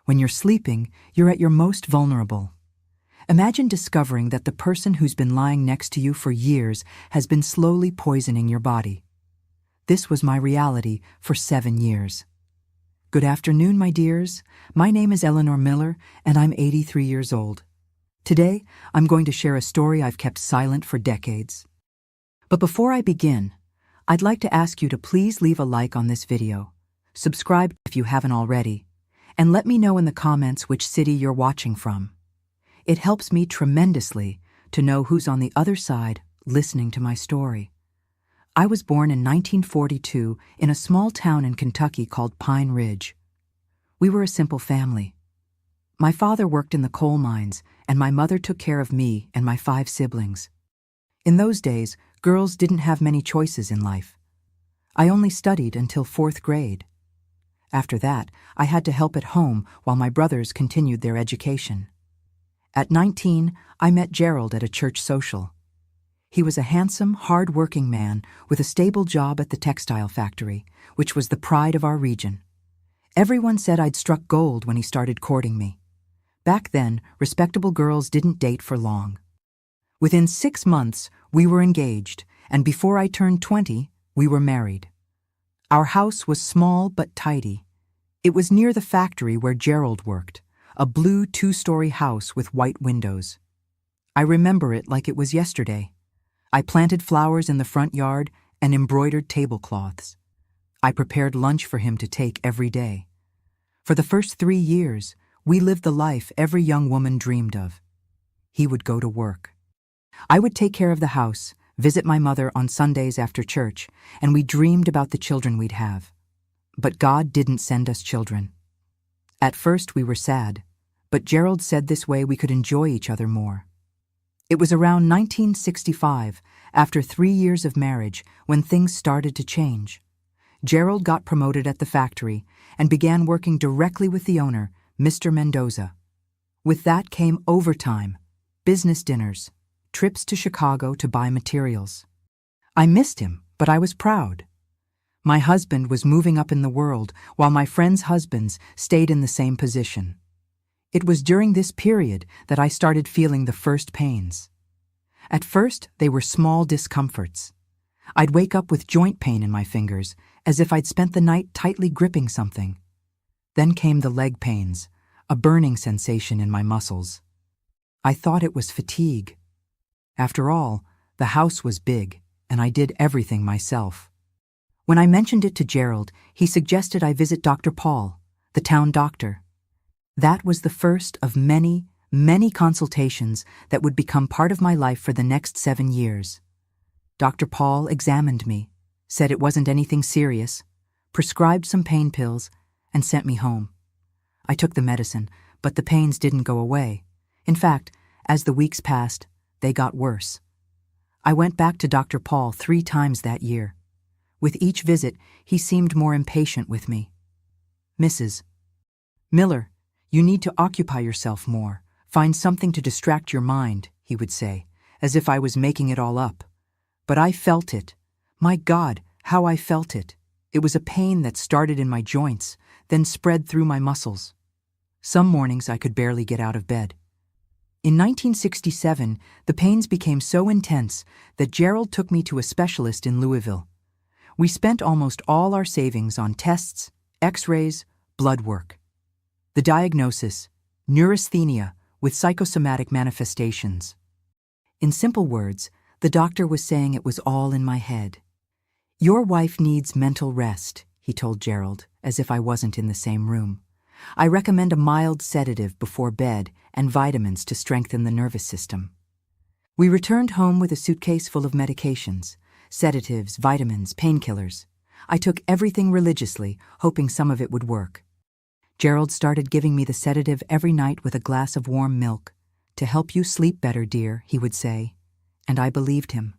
When you're sleeping, you're at your most vulnerable. Imagine discovering that the person who's been lying next to you for years has been slowly poisoning your body. This was my reality for 7 years. Good afternoon, my dears. My name is Eleanor Miller, and I'm 83 years old. Today, I'm going to share a story I've kept silent for decades. But before I begin, I'd like to ask you to please leave a like on this video, subscribe if you haven't already, and let me know in the comments which city you're watching from. It helps me tremendously to know who's on the other side listening to my story. I was born in 1942 in a small town in Kentucky called Pine Ridge. We were a simple family. My father worked in the coal mines, and my mother took care of me and my 5 siblings. In those days, girls didn't have many choices in life. I only studied until 4th grade. After that, I had to help at home while my brothers continued their education. At 19, I met Gerald at a church social. He was a handsome, hard-working man with a stable job at the textile factory, which was the pride of our region. Everyone said I'd struck gold when he started courting me. Back then, respectable girls didn't date for long. Within 6 months, we were engaged, and before I turned 20, we were married. Our house was small but tidy. It was near the factory where Gerald worked, a blue 2-story house with white windows. I remember it like it was yesterday. I planted flowers in the front yard and embroidered tablecloths. I prepared lunch for him to take every day. For the first 3 years, we lived the life every young woman dreamed of. He would go to work. I would take care of the house, visit my mother on Sundays after church, and we dreamed about the children we'd have. But God didn't send us children. At first we were sad, but Gerald said this way we could enjoy each other more. It was around 1965, after 3 years of marriage, when things started to change. Gerald got promoted at the factory and began working directly with the owner, Mr. Mendoza. With that came overtime, business dinners, trips to Chicago to buy materials. I missed him, but I was proud. My husband was moving up in the world, while my friends' husbands stayed in the same position. It was during this period that I started feeling the first pains. At first, they were small discomforts. I'd wake up with joint pain in my fingers, as if I'd spent the night tightly gripping something. Then came the leg pains, a burning sensation in my muscles. I thought it was fatigue. After all, the house was big, and I did everything myself. When I mentioned it to Gerald, he suggested I visit Dr. Paul, the town doctor. That was the first of many, many consultations that would become part of my life for the next 7 years. Dr. Paul examined me, said it wasn't anything serious, prescribed some pain pills, and sent me home. I took the medicine, but the pains didn't go away. In fact, as the weeks passed, they got worse. I went back to Dr. Paul 3 times that year. With each visit, he seemed more impatient with me. "Mrs. Miller, you need to occupy yourself more. Find something to distract your mind," he would say, as if I was making it all up. But I felt it. My God, how I felt it. It was a pain that started in my joints, then spread through my muscles. Some mornings I could barely get out of bed. In 1967, the pains became so intense that Gerald took me to a specialist in Louisville. We spent almost all our savings on tests, x-rays, blood work. The diagnosis, neurasthenia with psychosomatic manifestations. In simple words, the doctor was saying it was all in my head. "Your wife needs mental rest," he told Gerald, as if I wasn't in the same room. "I recommend a mild sedative before bed and vitamins to strengthen the nervous system." We returned home with a suitcase full of medications, sedatives, vitamins, painkillers. I took everything religiously, hoping some of it would work. Gerald started giving me the sedative every night with a glass of warm milk. "To help you sleep better, dear," he would say. And I believed him.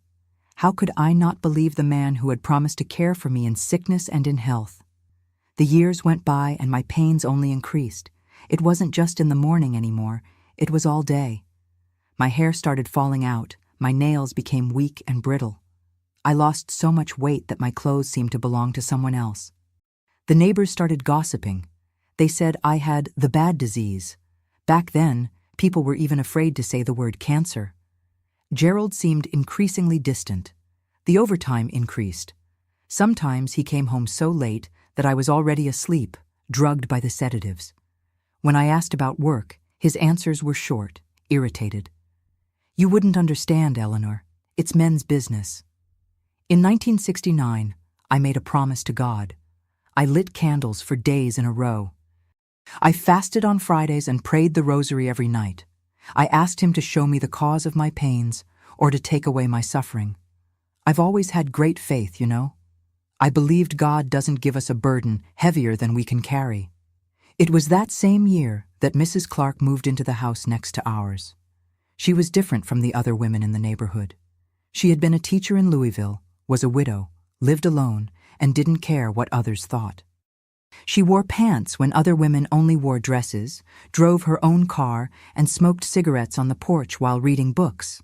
How could I not believe the man who had promised to care for me in sickness and in health? The years went by and my pains only increased. It wasn't just in the morning anymore, it was all day. My hair started falling out, my nails became weak and brittle. I lost so much weight that my clothes seemed to belong to someone else. The neighbors started gossiping. They said I had the bad disease. Back then, people were even afraid to say the word cancer. Gerald seemed increasingly distant. The overtime increased. Sometimes he came home so late that I was already asleep, drugged by the sedatives. When I asked about work, his answers were short, irritated. "You wouldn't understand, Eleanor. It's men's business." In 1969, I made a promise to God. I lit candles for days in a row. I fasted on Fridays and prayed the rosary every night. I asked him to show me the cause of my pains or to take away my suffering. I've always had great faith, you know. I believed God doesn't give us a burden heavier than we can carry. It was that same year that Mrs. Clark moved into the house next to ours. She was different from the other women in the neighborhood. She had been a teacher in Louisville, was a widow, lived alone, and didn't care what others thought. She wore pants when other women only wore dresses, drove her own car, and smoked cigarettes on the porch while reading books.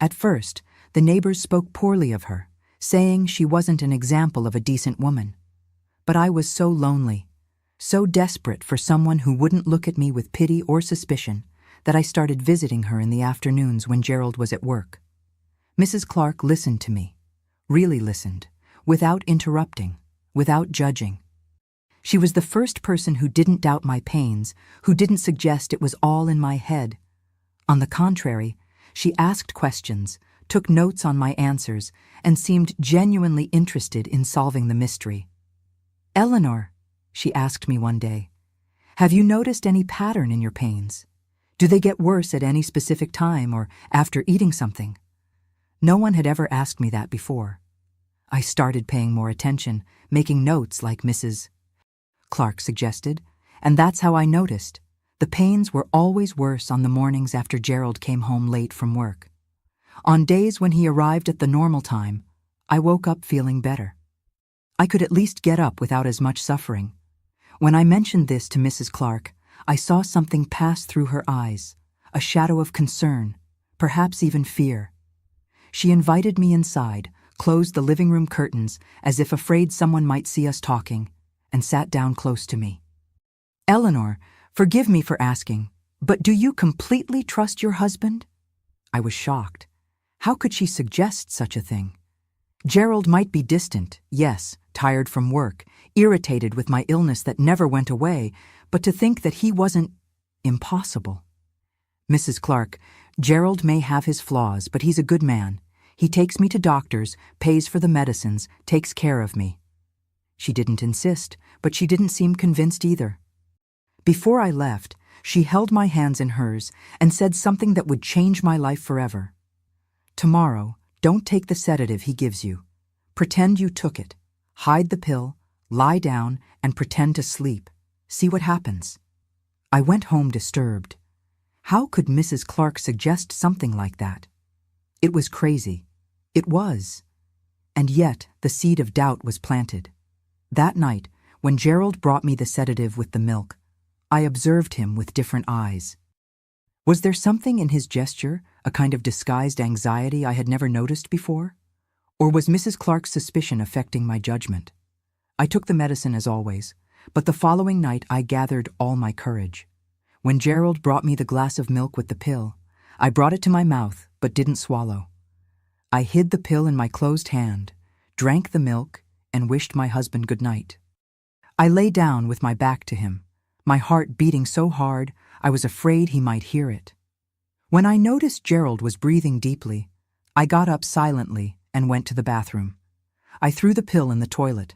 At first, the neighbors spoke poorly of her, saying she wasn't an example of a decent woman. But I was so lonely, so desperate for someone who wouldn't look at me with pity or suspicion, that I started visiting her in the afternoons when Gerald was at work. Mrs. Clark listened to me, really listened, without interrupting, without judging. She was the first person who didn't doubt my pains, who didn't suggest it was all in my head. On the contrary, she asked questions, took notes on my answers, and seemed genuinely interested in solving the mystery. "Eleanor," she asked me one day, "have you noticed any pattern in your pains? Do they get worse at any specific time or after eating something?" No one had ever asked me that before. I started paying more attention, making notes like Mrs. Clark suggested, and that's how I noticed. The pains were always worse on the mornings after Gerald came home late from work. On days when he arrived at the normal time, I woke up feeling better. I could at least get up without as much suffering. When I mentioned this to Mrs. Clark, I saw something pass through her eyes, a shadow of concern, perhaps even fear. She invited me inside, closed the living room curtains as if afraid someone might see us talking, and sat down close to me. "Eleanor, forgive me for asking, but do you completely trust your husband?" I was shocked. How could she suggest such a thing? Gerald might be distant, yes, tired from work, irritated with my illness that never went away, but to think that he wasn't impossible. "Mrs. Clark, Gerald may have his flaws, but he's a good man. He takes me to doctors, pays for the medicines, takes care of me." She didn't insist, but she didn't seem convinced either. Before I left, she held my hands in hers and said something that would change my life forever. "Tomorrow, don't take the sedative he gives you. Pretend you took it. Hide the pill, lie down, and pretend to sleep. See what happens." I went home disturbed. How could Mrs. Clark suggest something like that? It was crazy. It was. And yet, the seed of doubt was planted. That night, when Gerald brought me the sedative with the milk, I observed him with different eyes. Was there something in his gesture, a kind of disguised anxiety I had never noticed before? Or was Mrs. Clark's suspicion affecting my judgment? I took the medicine as always, but the following night I gathered all my courage. When Gerald brought me the glass of milk with the pill, I brought it to my mouth but didn't swallow. I hid the pill in my closed hand, drank the milk, and wished my husband good night. I lay down with my back to him, my heart beating so hard I was afraid he might hear it. When I noticed Gerald was breathing deeply, I got up silently and went to the bathroom. I threw the pill in the toilet.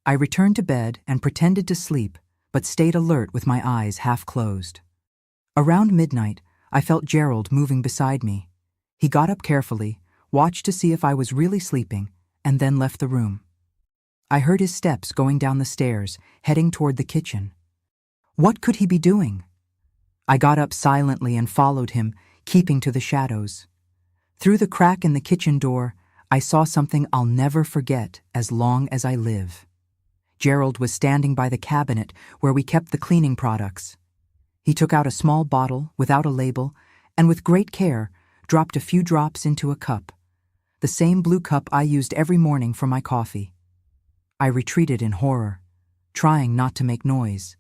I returned to bed and pretended to sleep, but stayed alert with my eyes half closed. Around midnight, I felt Gerald moving beside me. He got up carefully, watched to see if I was really sleeping, and then left the room. I heard his steps going down the stairs, heading toward the kitchen. What could he be doing? I got up silently and followed him, keeping to the shadows. Through the crack in the kitchen door, I saw something I'll never forget as long as I live. Gerald was standing by the cabinet where we kept the cleaning products. He took out a small bottle without a label and with great care dropped a few drops into a cup, the same blue cup I used every morning for my coffee. I retreated in horror, trying not to make noise,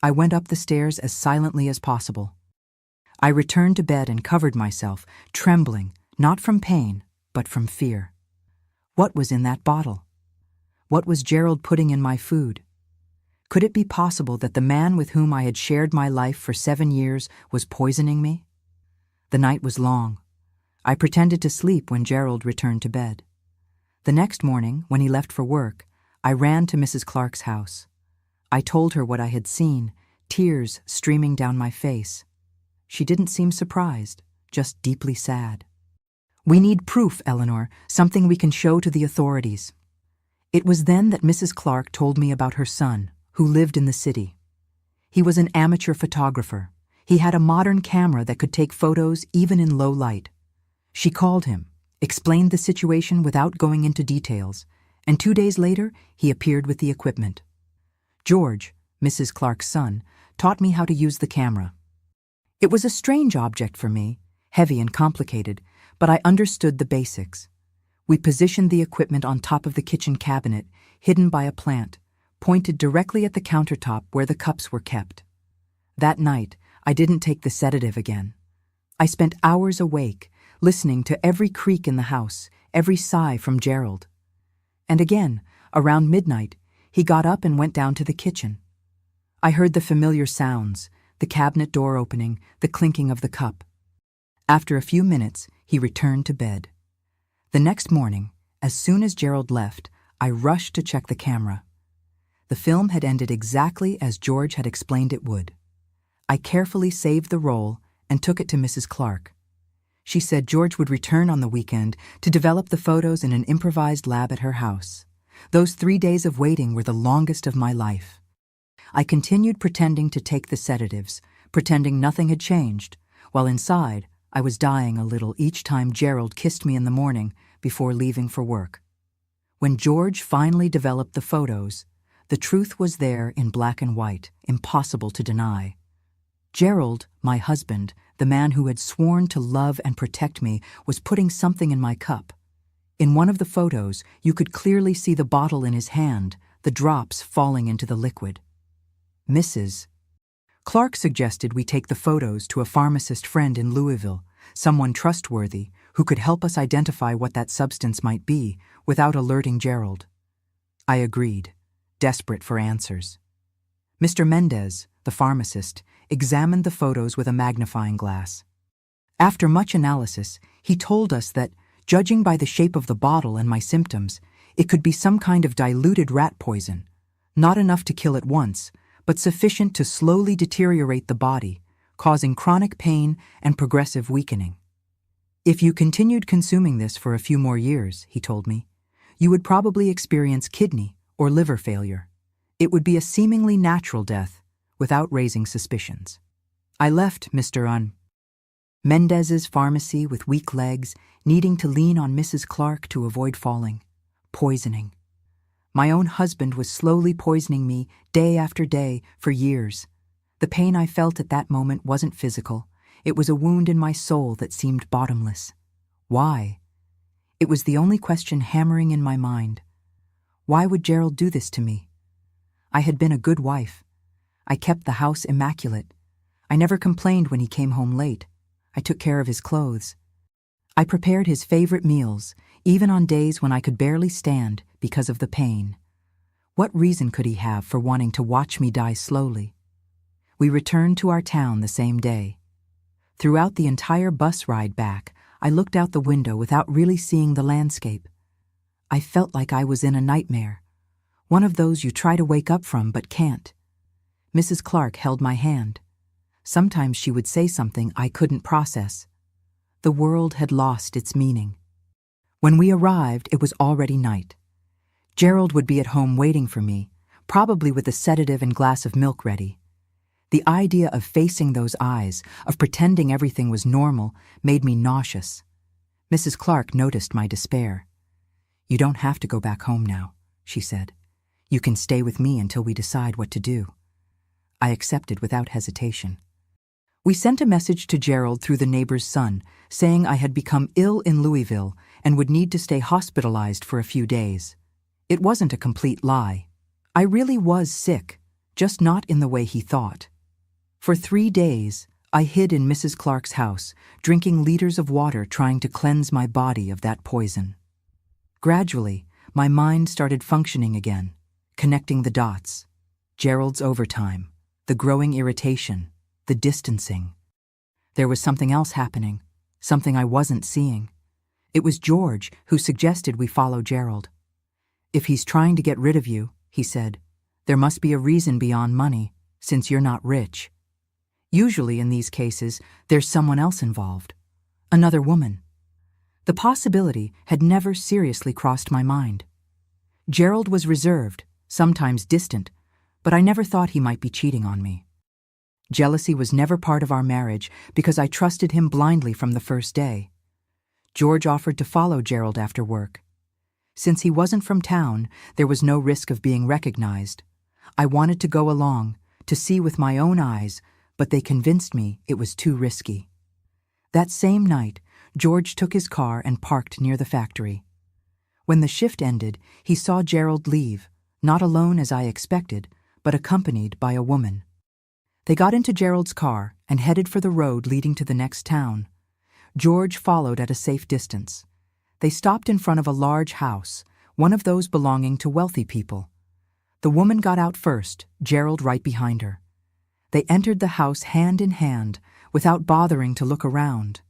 I went up the stairs as silently as possible. I returned to bed and covered myself, trembling, not from pain, but from fear. What was in that bottle? What was Gerald putting in my food? Could it be possible that the man with whom I had shared my life for 7 years was poisoning me? The night was long. I pretended to sleep when Gerald returned to bed. The next morning, when he left for work, I ran to Mrs. Clark's house. I told her what I had seen, tears streaming down my face. She didn't seem surprised, just deeply sad. "We need proof, Eleanor, something we can show to the authorities." It was then that Mrs. Clark told me about her son, who lived in the city. He was an amateur photographer. He had a modern camera that could take photos even in low light. She called him, explained the situation without going into details, and 2 days later, he appeared with the equipment. George, Mrs. Clark's son, taught me how to use the camera. It was a strange object for me, heavy and complicated, but I understood the basics. We positioned the equipment on top of the kitchen cabinet, hidden by a plant, pointed directly at the countertop where the cups were kept. That night, I didn't take the sedative again. I spent hours awake, listening to every creak in the house, every sigh from Gerald. And again, around midnight, he got up and went down to the kitchen. I heard the familiar sounds, the cabinet door opening, the clinking of the cup. After a few minutes, he returned to bed. The next morning, as soon as Gerald left, I rushed to check the camera. The film had ended exactly as George had explained it would. I carefully saved the roll and took it to Mrs. Clark. She said George would return on the weekend to develop the photos in an improvised lab at her house. Those 3 days of waiting were the longest of my life. I continued pretending to take the sedatives, pretending nothing had changed, while inside I was dying a little each time Gerald kissed me in the morning before leaving for work. When George finally developed the photos, the truth was there in black and white, impossible to deny. Gerald, my husband, the man who had sworn to love and protect me, was putting something in my cup. In one of the photos, you could clearly see the bottle in his hand, the drops falling into the liquid. Mrs. Clark suggested we take the photos to a pharmacist friend in Louisville, someone trustworthy who could help us identify what that substance might be without alerting Gerald. I agreed, desperate for answers. Mr. Mendez, the pharmacist, examined the photos with a magnifying glass. After much analysis, he told us that, judging by the shape of the bottle and my symptoms, it could be some kind of diluted rat poison, not enough to kill at once, but sufficient to slowly deteriorate the body, causing chronic pain and progressive weakening. If you continued consuming this for a few more years, he told me, you would probably experience kidney or liver failure. It would be a seemingly natural death, without raising suspicions. I left Mr. Mendez's pharmacy with weak legs, needing to lean on Mrs. Clark to avoid falling. Poisoning. My own husband was slowly poisoning me day after day for years. The pain I felt at that moment wasn't physical. It was a wound in my soul that seemed bottomless. Why? It was the only question hammering in my mind. Why would Gerald do this to me? I had been a good wife. I kept the house immaculate. I never complained when he came home late. I took care of his clothes. I prepared his favorite meals, even on days when I could barely stand because of the pain. What reason could he have for wanting to watch me die slowly? We returned to our town the same day. Throughout the entire bus ride back, I looked out the window without really seeing the landscape. I felt like I was in a nightmare, one of those you try to wake up from but can't. Mrs. Clark held my hand. Sometimes she would say something I couldn't process. The world had lost its meaning. When we arrived, it was already night. Gerald would be at home waiting for me, probably with a sedative and glass of milk ready. The idea of facing those eyes, of pretending everything was normal, made me nauseous. Mrs. Clark noticed my despair. "You don't have to go back home now," she said. "You can stay with me until we decide what to do." I accepted without hesitation. We sent a message to Gerald through the neighbor's son, saying I had become ill in Louisville and would need to stay hospitalized for a few days. It wasn't a complete lie. I really was sick, just not in the way he thought. For 3 days, I hid in Mrs. Clark's house, drinking liters of water trying to cleanse my body of that poison. Gradually, my mind started functioning again, connecting the dots. Gerald's overtime, the growing irritation, the distancing. There was something else happening, something I wasn't seeing. It was George who suggested we follow Gerald. "If he's trying to get rid of you," he said, "there must be a reason beyond money, since you're not rich." Usually in these cases, there's someone else involved. Another woman. The possibility had never seriously crossed my mind. Gerald was reserved, sometimes distant, but I never thought he might be cheating on me. Jealousy was never part of our marriage because I trusted him blindly from the first day. George offered to follow Gerald after work. Since he wasn't from town, there was no risk of being recognized. I wanted to go along, to see with my own eyes, but they convinced me it was too risky. That same night, George took his car and parked near the factory. When the shift ended, he saw Gerald leave, not alone as I expected, but accompanied by a woman. They got into Gerald's car and headed for the road leading to the next town. George followed at a safe distance. They stopped in front of a large house, one of those belonging to wealthy people. The woman got out first, Gerald right behind her. They entered the house hand in hand, without bothering to look around.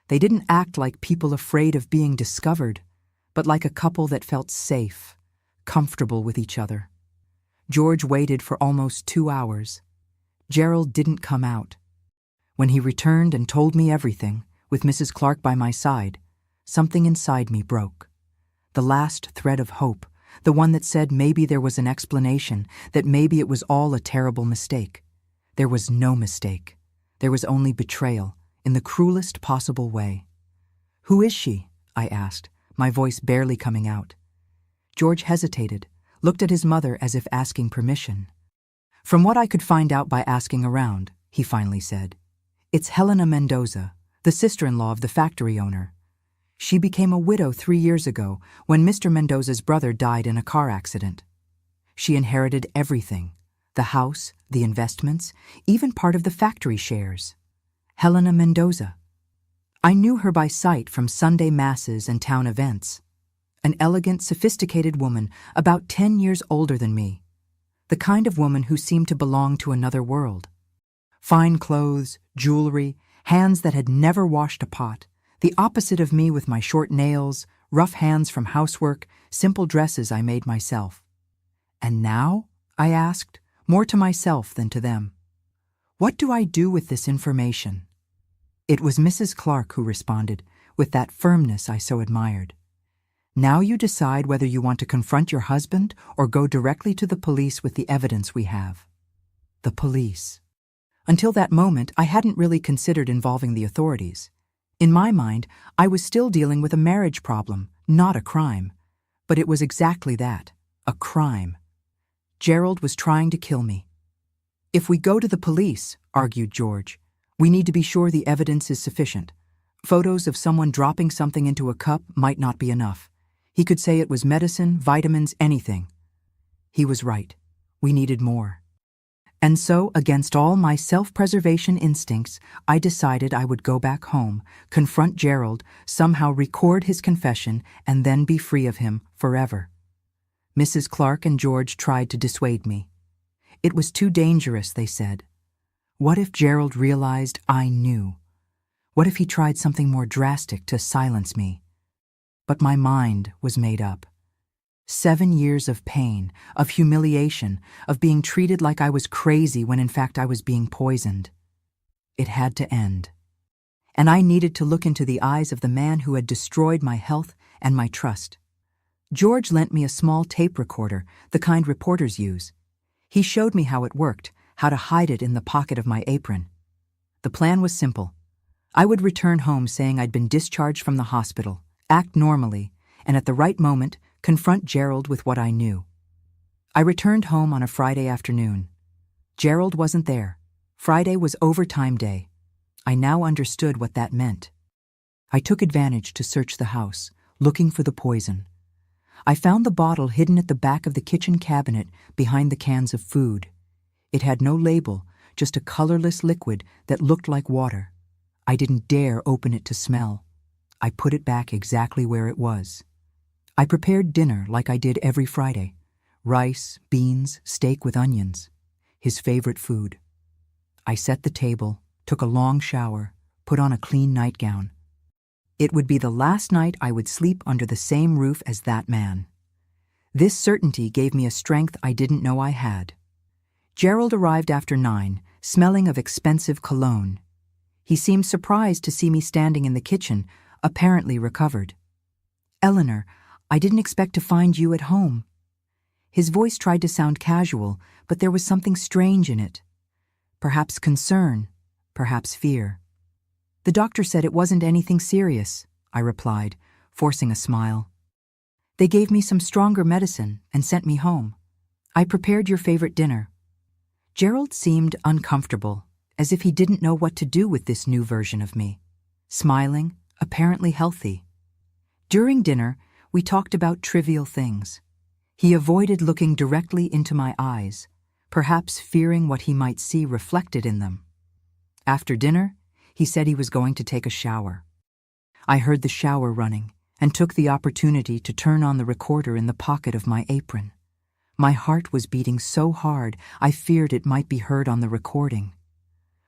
They didn't act like people afraid of being discovered, but like a couple that felt safe, comfortable with each other. George waited for almost 2 hours. Gerald didn't come out. When he returned and told me everything, with Mrs. Clark by my side, something inside me broke. The last thread of hope, the one that said maybe there was an explanation, that maybe it was all a terrible mistake. There was no mistake. There was only betrayal, in the cruelest possible way. "Who is she?" I asked, my voice barely coming out. George hesitated, looked at his mother as if asking permission. "From what I could find out by asking around," he finally said, "it's Helena Mendoza, the sister-in-law of the factory owner. She became a widow 3 years ago when Mr. Mendoza's brother died in a car accident. She inherited everything, the house, the investments, even part of the factory shares. Helena Mendoza. I knew her by sight from Sunday masses and town events. An elegant, sophisticated woman, about 10 years older than me. The kind of woman who seemed to belong to another world. Fine clothes, jewelry, hands that had never washed a pot, the opposite of me with my short nails, rough hands from housework, simple dresses I made myself. And now? I asked, more to myself than to them. What do I do with this information? It was Mrs. Clark who responded, with that firmness I so admired. Now you decide whether you want to confront your husband or go directly to the police with the evidence we have. The police. Until that moment, I hadn't really considered involving the authorities. In my mind, I was still dealing with a marriage problem, not a crime. But it was exactly that, a crime. Gerald was trying to kill me. If we go to the police, argued George, we need to be sure the evidence is sufficient. Photos of someone dropping something into a cup might not be enough. He could say it was medicine, vitamins, anything. He was right. We needed more. And so, against all my self-preservation instincts, I decided I would go back home, confront Gerald, somehow record his confession, and then be free of him forever. Mrs. Clark and George tried to dissuade me. It was too dangerous, they said. What if Gerald realized I knew? What if he tried something more drastic to silence me? But my mind was made up. 7 years of pain, of humiliation, of being treated like I was crazy when in fact I was being poisoned. It had to end. And I needed to look into the eyes of the man who had destroyed my health and my trust. George lent me a small tape recorder, the kind reporters use. He showed me how it worked, how to hide it in the pocket of my apron. The plan was simple. I would return home saying I'd been discharged from the hospital, act normally, and at the right moment, confront Gerald with what I knew. I returned home on a Friday afternoon. Gerald wasn't there. Friday was overtime day. I now understood what that meant. I took advantage to search the house, looking for the poison. I found the bottle hidden at the back of the kitchen cabinet behind the cans of food. It had no label, just a colorless liquid that looked like water. I didn't dare open it to smell. I put it back exactly where it was. I prepared dinner like I did every Friday. Rice, beans, steak with onions. His favorite food. I set the table, took a long shower, put on a clean nightgown. It would be the last night I would sleep under the same roof as that man. This certainty gave me a strength I didn't know I had. Gerald arrived after 9, smelling of expensive cologne. He seemed surprised to see me standing in the kitchen, apparently recovered. "Eleanor, I didn't expect to find you at home." His voice tried to sound casual, but there was something strange in it. Perhaps concern, perhaps fear. "The doctor said it wasn't anything serious," I replied, forcing a smile. "They gave me some stronger medicine and sent me home. I prepared your favorite dinner." Gerald seemed uncomfortable, as if he didn't know what to do with this new version of me. Smiling, apparently healthy. During dinner, we talked about trivial things. He avoided looking directly into my eyes, perhaps fearing what he might see reflected in them. After dinner, he said he was going to take a shower. I heard the shower running and took the opportunity to turn on the recorder in the pocket of my apron. My heart was beating so hard I feared it might be heard on the recording.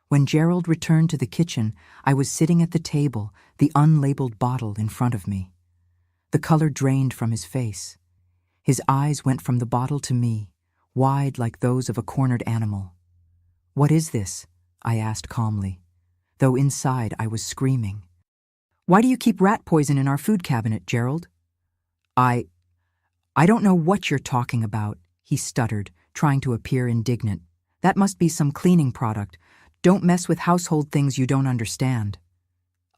When Gerald returned to the kitchen, I was sitting at the table, the unlabeled bottle in front of me. The color drained from his face. His eyes went from the bottle to me, wide like those of a cornered animal. "What is this?" I asked calmly, though inside I was screaming. "Why do you keep rat poison in our food cabinet, Gerald?" I don't know what you're talking about," he stuttered, trying to appear indignant. "That must be some cleaning product. Don't mess with household things you don't understand."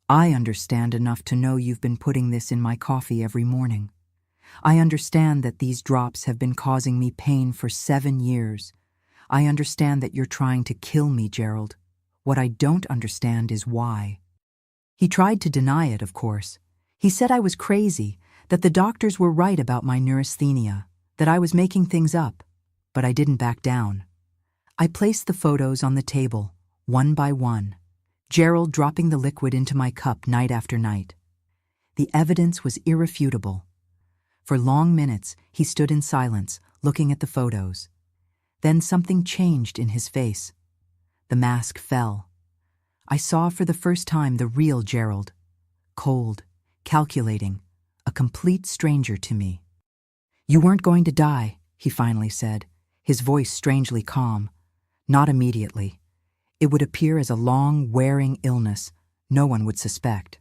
"I understand enough to know you've been putting this in my coffee every morning. I understand that these drops have been causing me pain for 7 years. I understand that you're trying to kill me, Gerald. What I don't understand is why." He tried to deny it, of course. He said I was crazy, that the doctors were right about my neurasthenia, that I was making things up, but I didn't back down. I placed the photos on the table, one by one, Gerald dropping the liquid into my cup night after night. The evidence was irrefutable. For long minutes, he stood in silence, looking at the photos. Then something changed in his face. The mask fell. I saw for the first time the real Gerald. Cold, calculating, a complete stranger to me. "You weren't going to die," he finally said, his voice strangely calm. "Not immediately. It would appear as a long, wearing illness. No one would suspect."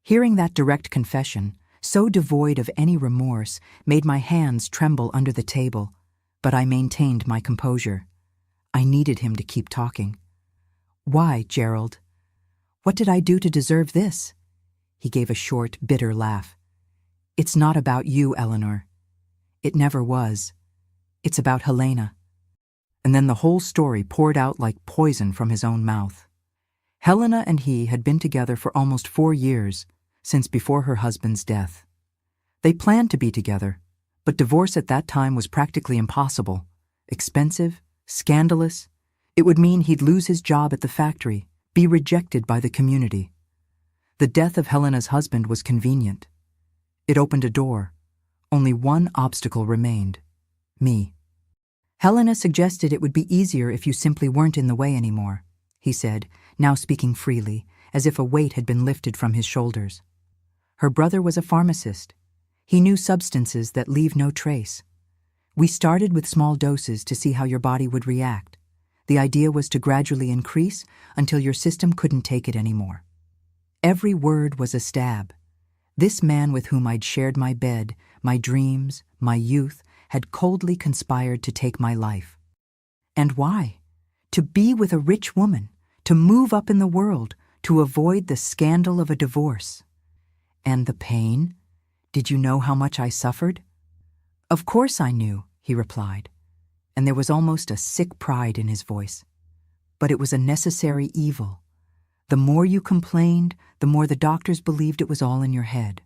Hearing that direct confession, so devoid of any remorse, made my hands tremble under the table, but I maintained my composure. I needed him to keep talking. "Why, Gerald? What did I do to deserve this?" He gave a short, bitter laugh. "It's not about you, Eleanor. It never was. It's about Helena." And then the whole story poured out like poison from his own mouth. Helena and he had been together for almost 4 years, since before her husband's death. They planned to be together, but divorce at that time was practically impossible. Expensive, scandalous. It would mean he'd lose his job at the factory, be rejected by the community. The death of Helena's husband was convenient. It opened a door. Only one obstacle remained: me. "Helena suggested it would be easier if you simply weren't in the way anymore," he said, now speaking freely, as if a weight had been lifted from his shoulders. "Her brother was a pharmacist. He knew substances that leave no trace. We started with small doses to see how your body would react. The idea was to gradually increase until your system couldn't take it anymore." Every word was a stab. This man with whom I'd shared my bed, my dreams, my youth, had coldly conspired to take my life. And why? To be with a rich woman, to move up in the world, to avoid the scandal of a divorce. And the pain? Did you know how much I suffered? "Of course I knew," he replied, and there was almost a sick pride in his voice. "But it was a necessary evil. The more you complained, the more the doctors believed it was all in your head.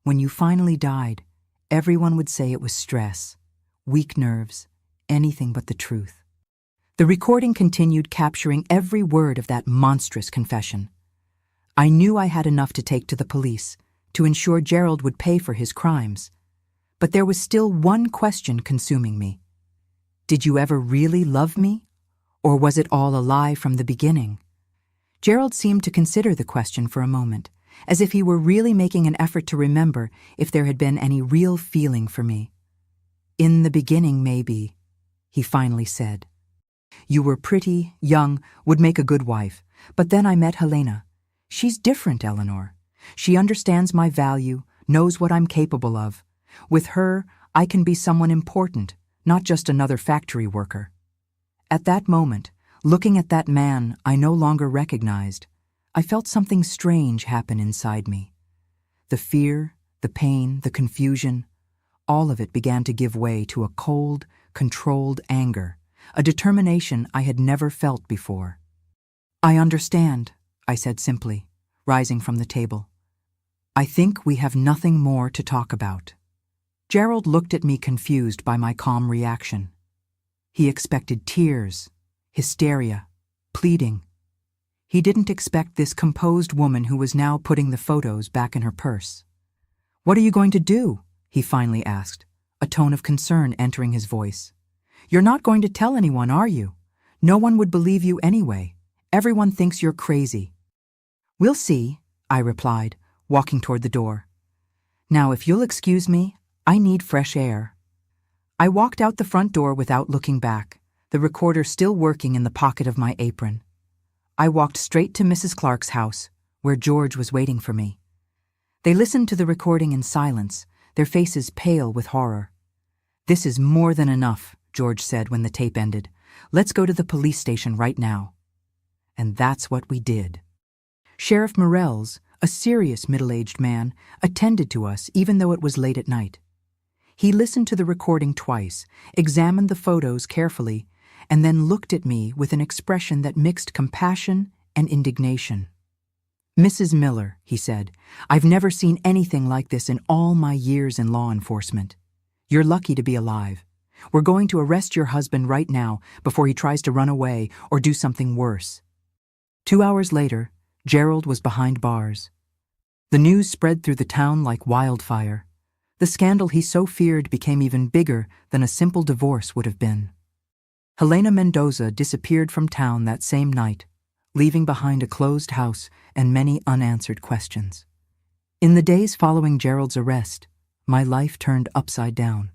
When you finally died, everyone would say it was stress, weak nerves, anything but the truth. The recording continued, capturing every word of that monstrous confession. I knew I had enough to take to the police, to ensure Gerald would pay for his crimes. But there was still one question consuming me. Did you ever really love me? Or was it all a lie from the beginning? Gerald seemed to consider the question for a moment, as if he were really making an effort to remember if there had been any real feeling for me. In the beginning, maybe, he finally said. You were pretty, young, would make a good wife, but then I met Helena. She's different, Eleanor. She understands my value, knows what I'm capable of. With her, I can be someone important, not just another factory worker. At that moment, looking at that man I no longer recognized, I felt something strange happen inside me. The fear, the pain, the confusion, all of it began to give way to a cold, controlled anger, a determination I had never felt before. I understand, I said simply, rising from the table. I think we have nothing more to talk about. Gerald looked at me, confused by my calm reaction. He expected tears, hysteria, pleading. He didn't expect this composed woman who was now putting the photos back in her purse. What are you going to do? He finally asked, a tone of concern entering his voice. You're not going to tell anyone, are you? No one would believe you anyway. Everyone thinks you're crazy. We'll see, I replied, walking toward the door. Now, if you'll excuse me, I need fresh air. I walked out the front door without looking back, the recorder still working in the pocket of my apron. I walked straight to Mrs. Clark's house, where George was waiting for me. They listened to the recording in silence, their faces pale with horror. This is more than enough, George said when the tape ended. Let's go to the police station right now. And that's what we did. Sheriff Morells, a serious middle-aged man, attended to us even though it was late at night. He listened to the recording twice, examined the photos carefully, and then looked at me with an expression that mixed compassion and indignation. Mrs. Miller, he said, I've never seen anything like this in all my years in law enforcement. You're lucky to be alive. We're going to arrest your husband right now before he tries to run away or do something worse. 2 hours later, Gerald was behind bars. The news spread through the town like wildfire. The scandal he so feared became even bigger than a simple divorce would have been. Helena Mendoza disappeared from town that same night, leaving behind a closed house and many unanswered questions. In the days following Gerald's arrest, my life turned upside down.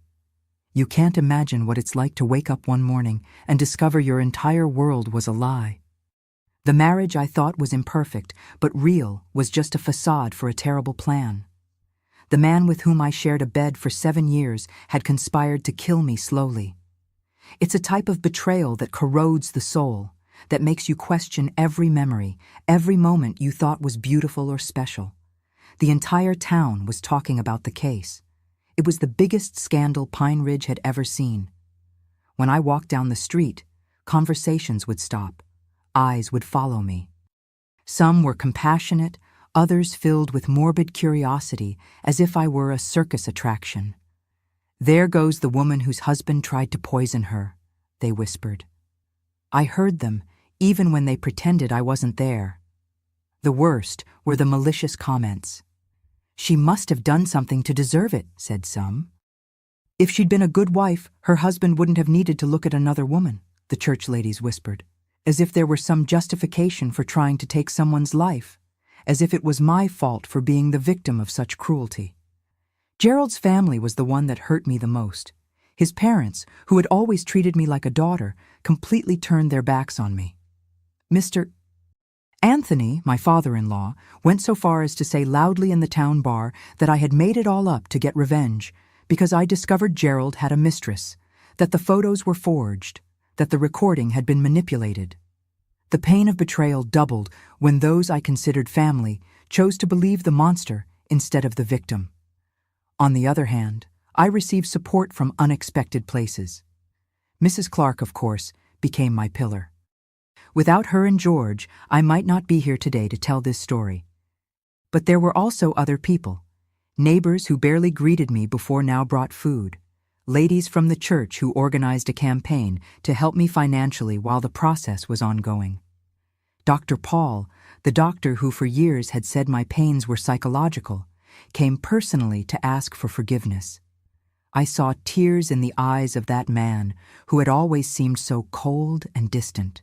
You can't imagine what it's like to wake up one morning and discover your entire world was a lie. The marriage I thought was imperfect but real was just a facade for a terrible plan. The man with whom I shared a bed for 7 years had conspired to kill me slowly. It's a type of betrayal that corrodes the soul, that makes you question every memory, every moment you thought was beautiful or special. The entire town was talking about the case. It was the biggest scandal Pine Ridge had ever seen. When I walked down the street, conversations would stop. Eyes would follow me. Some were compassionate, others filled with morbid curiosity, as if I were a circus attraction. There goes the woman whose husband tried to poison her, they whispered. I heard them, even when they pretended I wasn't there. The worst were the malicious comments. She must have done something to deserve it, said some. If she'd been a good wife, her husband wouldn't have needed to look at another woman, the church ladies whispered, as if there were some justification for trying to take someone's life, as if it was my fault for being the victim of such cruelty. Gerald's family was the one that hurt me the most. His parents, who had always treated me like a daughter, completely turned their backs on me. Mr. Anthony, my father-in-law, went so far as to say loudly in the town bar that I had made it all up to get revenge because I discovered Gerald had a mistress, that the photos were forged, that the recording had been manipulated. The pain of betrayal doubled when those I considered family chose to believe the monster instead of the victim. On the other hand, I received support from unexpected places. Mrs. Clark, of course, became my pillar. Without her and George, I might not be here today to tell this story. But there were also other people, neighbors who barely greeted me before now brought food, ladies from the church who organized a campaign to help me financially while the process was ongoing. Dr. Paul, the doctor who for years had said my pains were psychological, came personally to ask for forgiveness. I saw tears in the eyes of that man who had always seemed so cold and distant.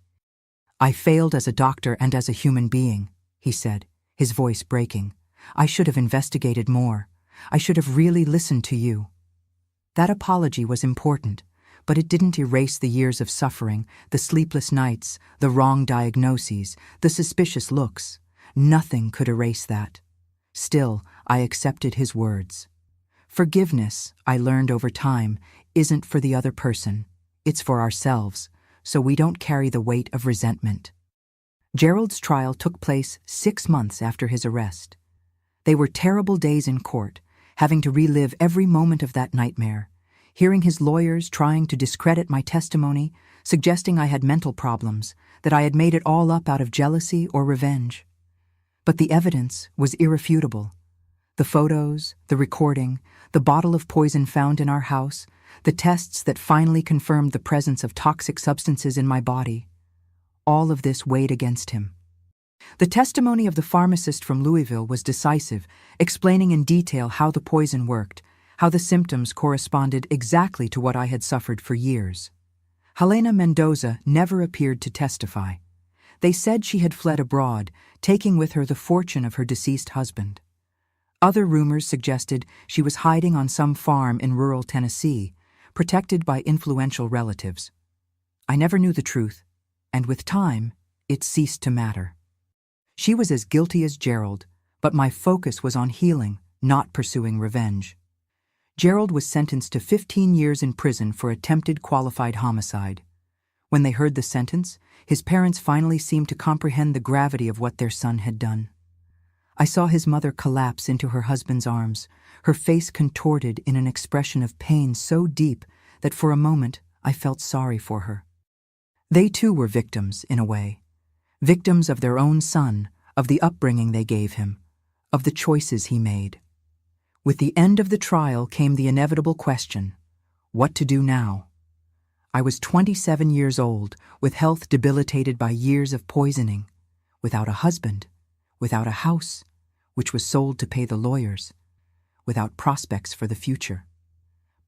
"I failed as a doctor and as a human being," he said, his voice breaking. "I should have investigated more. I should have really listened to you." That apology was important, but it didn't erase the years of suffering, the sleepless nights, the wrong diagnoses, the suspicious looks. Nothing could erase that. Still, I accepted his words. Forgiveness, I learned over time, isn't for the other person. It's for ourselves, so we don't carry the weight of resentment. Gerald's trial took place 6 months after his arrest. They were terrible days in court, having to relive every moment of that nightmare, hearing his lawyers trying to discredit my testimony, suggesting I had mental problems, that I had made it all up out of jealousy or revenge. But the evidence was irrefutable. The photos, the recording, the bottle of poison found in our house, the tests that finally confirmed the presence of toxic substances in my body. All of this weighed against him. The testimony of the pharmacist from Louisville was decisive, explaining in detail how the poison worked, how the symptoms corresponded exactly to what I had suffered for years. Helena Mendoza never appeared to testify. They said she had fled abroad, taking with her the fortune of her deceased husband. Other rumors suggested she was hiding on some farm in rural Tennessee, protected by influential relatives. I never knew the truth, and with time, it ceased to matter. She was as guilty as Gerald, but my focus was on healing, not pursuing revenge. Gerald was sentenced to 15 years in prison for attempted qualified homicide. When they heard the sentence, his parents finally seemed to comprehend the gravity of what their son had done. I saw his mother collapse into her husband's arms, her face contorted in an expression of pain so deep that for a moment I felt sorry for her. They too were victims, in a way. Victims of their own son, of the upbringing they gave him, of the choices he made. With the end of the trial came the inevitable question: what to do now? I was 27 years old, with health debilitated by years of poisoning, without a husband, without a house, which was sold to pay the lawyers, without prospects for the future.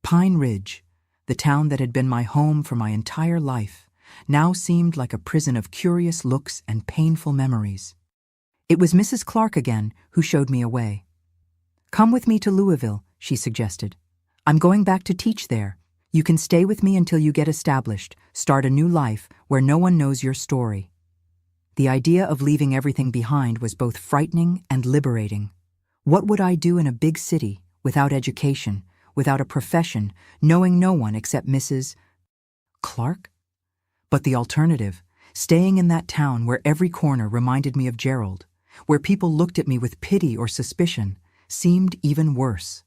Pine Ridge, the town that had been my home for my entire life, now seemed like a prison of curious looks and painful memories. It was Mrs. Clark again who showed me a way. "Come with me to Louisville," she suggested. "I'm going back to teach there. You can stay with me until you get established, start a new life where no one knows your story." The idea of leaving everything behind was both frightening and liberating. What would I do in a big city, without education, without a profession, knowing no one except Mrs. Clark? But the alternative, staying in that town where every corner reminded me of Gerald, where people looked at me with pity or suspicion, seemed even worse.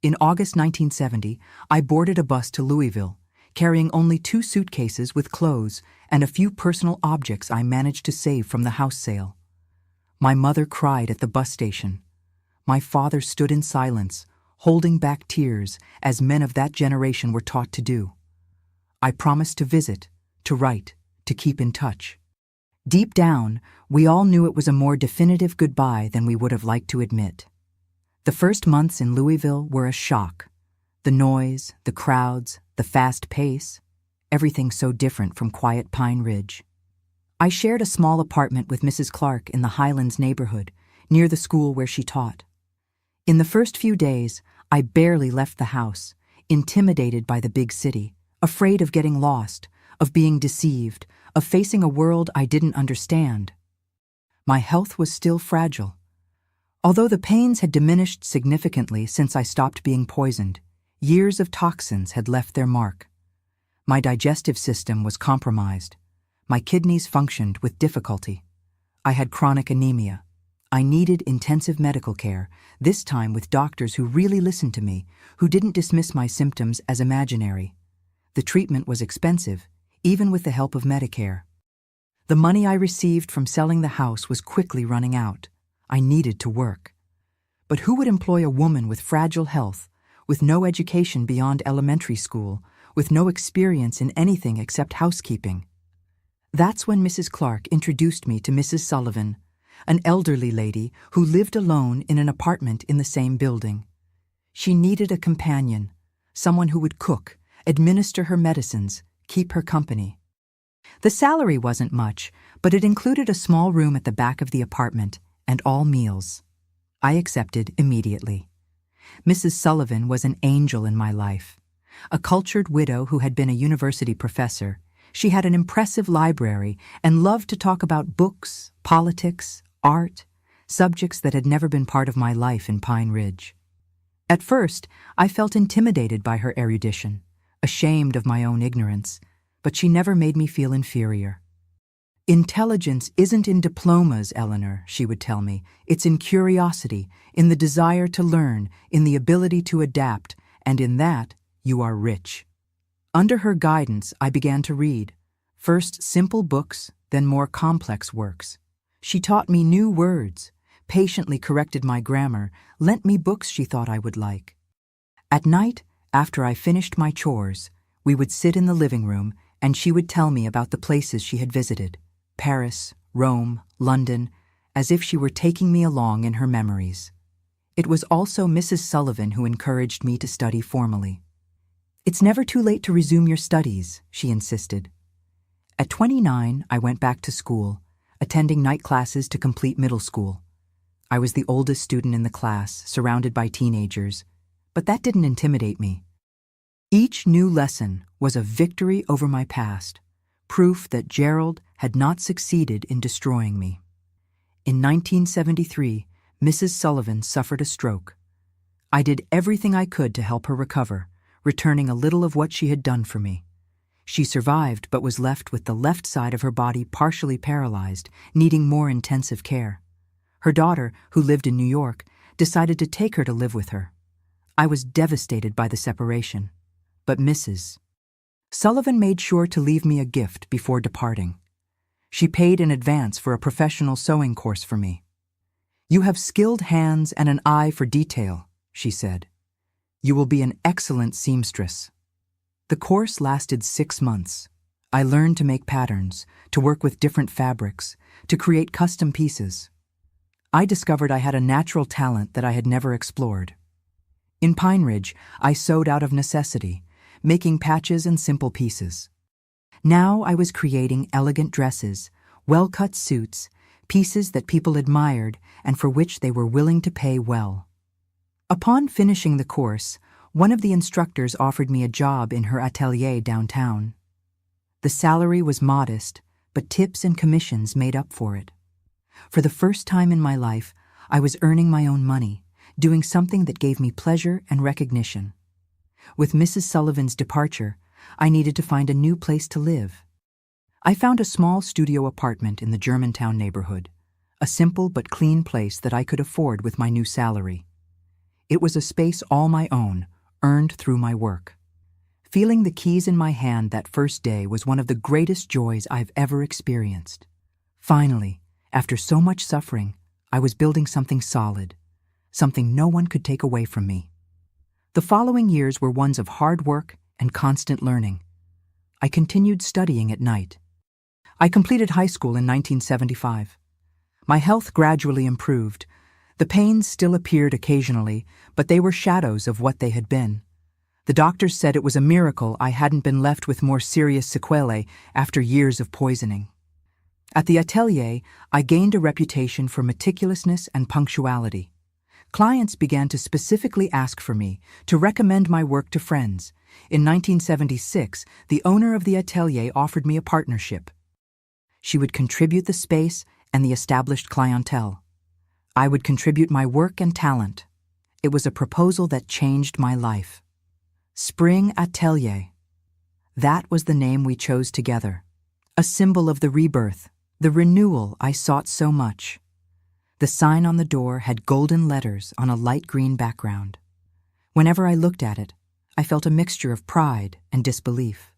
In August 1970, I boarded a bus to Louisville, carrying only 2 suitcases with clothes and a few personal objects I managed to save from the house sale. My mother cried at the bus station. My father stood in silence, holding back tears as men of that generation were taught to do. I promised to visit, to write, to keep in touch. Deep down, we all knew it was a more definitive goodbye than we would have liked to admit. The first months in Louisville were a shock. The noise, the crowds, the fast pace, everything so different from quiet Pine Ridge. I shared a small apartment with Mrs. Clark in the Highlands neighborhood, near the school where she taught. In the first few days, I barely left the house, intimidated by the big city, afraid of getting lost, of being deceived, of facing a world I didn't understand. My health was still fragile. Although the pains had diminished significantly since I stopped being poisoned, years of toxins had left their mark. My digestive system was compromised. My kidneys functioned with difficulty. I had chronic anemia. I needed intensive medical care, this time with doctors who really listened to me, who didn't dismiss my symptoms as imaginary. The treatment was expensive, even with the help of Medicare. The money I received from selling the house was quickly running out. I needed to work. But who would employ a woman with fragile health with no education beyond elementary school, with no experience in anything except housekeeping. That's when Mrs. Clark introduced me to Mrs. Sullivan, an elderly lady who lived alone in an apartment in the same building. She needed a companion, someone who would cook, administer her medicines, keep her company. The salary wasn't much, but it included a small room at the back of the apartment and all meals. I accepted immediately. Mrs. Sullivan was an angel in my life. A cultured widow who had been a university professor, she had an impressive library and loved to talk about books, politics, art, subjects that had never been part of my life in Pine Ridge. At first, I felt intimidated by her erudition, ashamed of my own ignorance, but she never made me feel inferior. "Intelligence isn't in diplomas, Eleanor," she would tell me. "It's in curiosity, in the desire to learn, in the ability to adapt, and in that, you are rich." Under her guidance, I began to read, first simple books, then more complex works. She taught me new words, patiently corrected my grammar, lent me books she thought I would like. At night, after I finished my chores, we would sit in the living room and she would tell me about the places she had visited, Paris, Rome, London, as if she were taking me along in her memories. It was also Mrs. Sullivan who encouraged me to study formally. "It's never too late to resume your studies," she insisted. At 29, I went back to school, attending night classes to complete middle school. I was the oldest student in the class, surrounded by teenagers, but that didn't intimidate me. Each new lesson was a victory over my past, proof that Gerald had not succeeded in destroying me. In 1973, Mrs. Sullivan suffered a stroke. I did everything I could to help her recover, returning a little of what she had done for me. She survived but was left with the left side of her body partially paralyzed, needing more intensive care. Her daughter, who lived in New York, decided to take her to live with her. I was devastated by the separation, but Mrs. Sullivan made sure to leave me a gift before departing. She paid in advance for a professional sewing course for me. "You have skilled hands and an eye for detail," she said. "You will be an excellent seamstress." The course lasted 6 months. I learned to make patterns, to work with different fabrics, to create custom pieces. I discovered I had a natural talent that I had never explored. In Pine Ridge, I sewed out of necessity, making patches and simple pieces. Now I was creating elegant dresses, well-cut suits, pieces that people admired and for which they were willing to pay well. Upon finishing the course, one of the instructors offered me a job in her atelier downtown. The salary was modest, but tips and commissions made up for it. For the first time in my life, I was earning my own money, doing something that gave me pleasure and recognition. With Mrs. Sullivan's departure, I needed to find a new place to live. I found a small studio apartment in the Germantown neighborhood, a simple but clean place that I could afford with my new salary. It was a space all my own, earned through my work. Feeling the keys in my hand that first day was one of the greatest joys I've ever experienced. Finally, after so much suffering, I was building something solid, something no one could take away from me. The following years were ones of hard work and constant learning. I continued studying at night. I completed high school in 1975. My health gradually improved. The pains still appeared occasionally, but they were shadows of what they had been. The doctors said it was a miracle I hadn't been left with more serious sequelae after years of poisoning. At the atelier, I gained a reputation for meticulousness and punctuality. Clients began to specifically ask for me, to recommend my work to friends. In 1976, the owner of the atelier offered me a partnership. She would contribute the space and the established clientele. I would contribute my work and talent. It was a proposal that changed my life. Spring Atelier. That was the name we chose together, a symbol of the rebirth, the renewal I sought so much. The sign on the door had golden letters on a light green background. Whenever I looked at it, I felt a mixture of pride and disbelief.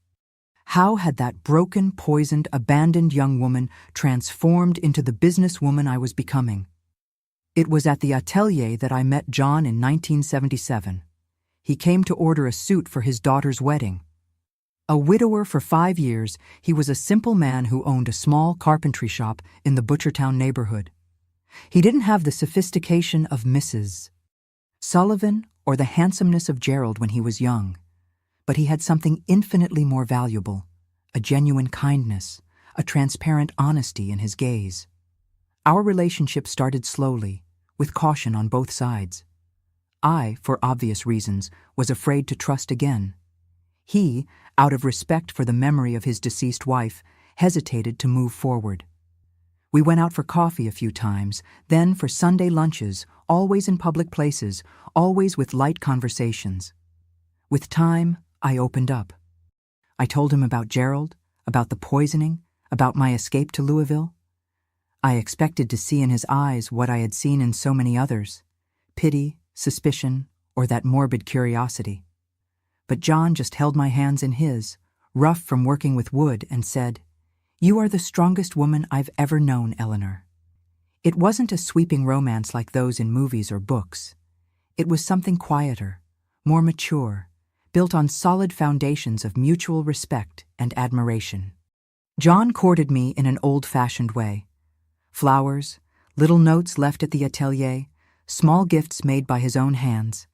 How had that broken, poisoned, abandoned young woman transformed into the businesswoman I was becoming? It was at the atelier that I met John in 1977. He came to order a suit for his daughter's wedding. A widower for 5 years, he was a simple man who owned a small carpentry shop in the Butchertown neighborhood. He didn't have the sophistication of Mrs. Sullivan or the handsomeness of Gerald when he was young, but he had something infinitely more valuable, a genuine kindness, a transparent honesty in his gaze. Our relationship started slowly, with caution on both sides. I, for obvious reasons, was afraid to trust again. He, out of respect for the memory of his deceased wife, hesitated to move forward. We went out for coffee a few times, then for Sunday lunches, always in public places, always with light conversations. With time, I opened up. I told him about Gerald, about the poisoning, about my escape to Louisville. I expected to see in his eyes what I had seen in so many others: pity, suspicion, or that morbid curiosity. But John just held my hands in his, rough from working with wood, and said, "You are the strongest woman I've ever known, Eleanor." It wasn't a sweeping romance like those in movies or books. It was something quieter, more mature, built on solid foundations of mutual respect and admiration. John courted me in an old-fashioned way. Flowers, little notes left at the atelier, small gifts made by his own hands,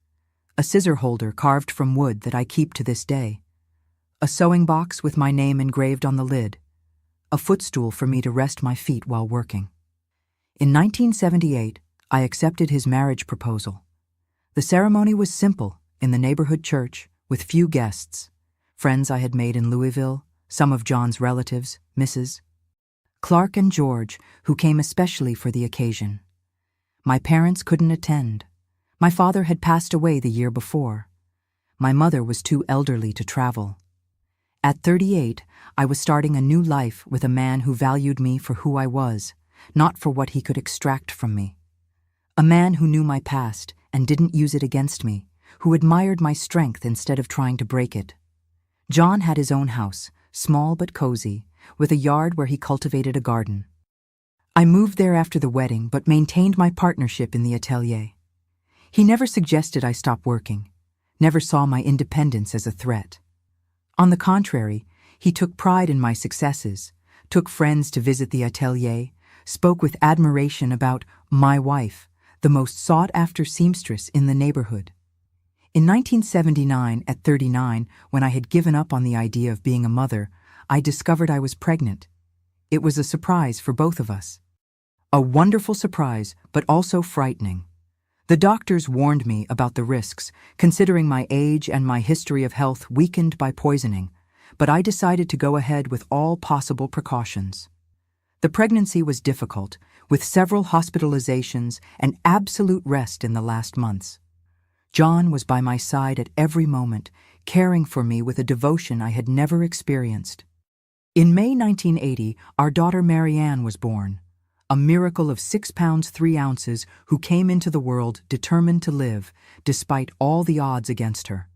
a scissor holder carved from wood that I keep to this day, a sewing box with my name engraved on the lid, a footstool for me to rest my feet while working. In 1978, I accepted his marriage proposal. The ceremony was simple, in the neighborhood church, with few guests, friends I had made in Louisville, some of John's relatives, Mrs. Clark and George, who came especially for the occasion. My parents couldn't attend. My father had passed away the year before. My mother was too elderly to travel. At 38, I was starting a new life with a man who valued me for who I was, not for what he could extract from me. A man who knew my past and didn't use it against me, who admired my strength instead of trying to break it. John had his own house, small but cozy, with a yard where he cultivated a garden. I moved there after the wedding but maintained my partnership in the atelier. He never suggested I stop working, never saw my independence as a threat. On the contrary, he took pride in my successes, took friends to visit the atelier, spoke with admiration about my wife, the most sought-after seamstress in the neighborhood. In 1979, at 39, when I had given up on the idea of being a mother, I discovered I was pregnant. It was a surprise for both of us. A wonderful surprise, but also frightening. The doctors warned me about the risks, considering my age and my history of health weakened by poisoning, but I decided to go ahead with all possible precautions. The pregnancy was difficult, with several hospitalizations and absolute rest in the last months. John was by my side at every moment, caring for me with a devotion I had never experienced. In May 1980, our daughter Marianne was born, a miracle of 6 pounds 3 ounces who came into the world determined to live, despite all the odds against her.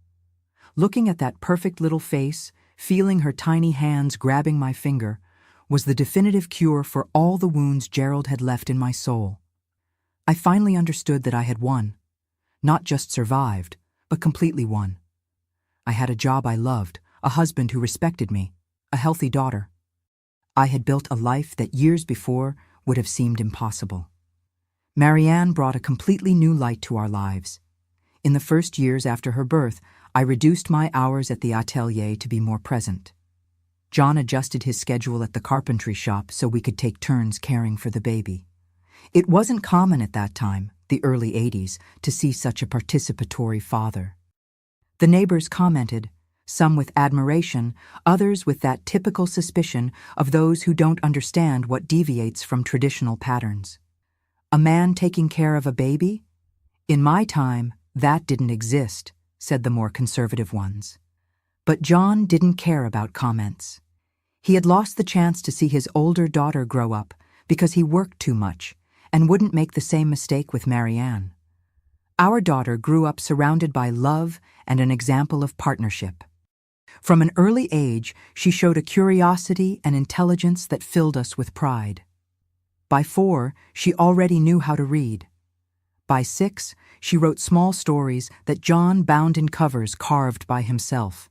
Looking at that perfect little face, feeling her tiny hands grabbing my finger, was the definitive cure for all the wounds Gerald had left in my soul. I finally understood that I had won. Not just survived, but completely won. I had a job I loved, a husband who respected me, a healthy daughter. I had built a life that years before would have seemed impossible. Marianne brought a completely new light to our lives. In the first years after her birth, I reduced my hours at the atelier to be more present. John adjusted his schedule at the carpentry shop so we could take turns caring for the baby. It wasn't common at that time, the early 80s, to see such a participatory father. The neighbors commented, some with admiration, others with that typical suspicion of those who don't understand what deviates from traditional patterns. A man taking care of a baby? In my time, that didn't exist, said the more conservative ones. But John didn't care about comments. He had lost the chance to see his older daughter grow up because he worked too much and wouldn't make the same mistake with Marianne. Our daughter grew up surrounded by love and an example of partnership. From an early age, she showed a curiosity and intelligence that filled us with pride. By 4, she already knew how to read. By 6, she wrote small stories that John bound in covers carved by himself.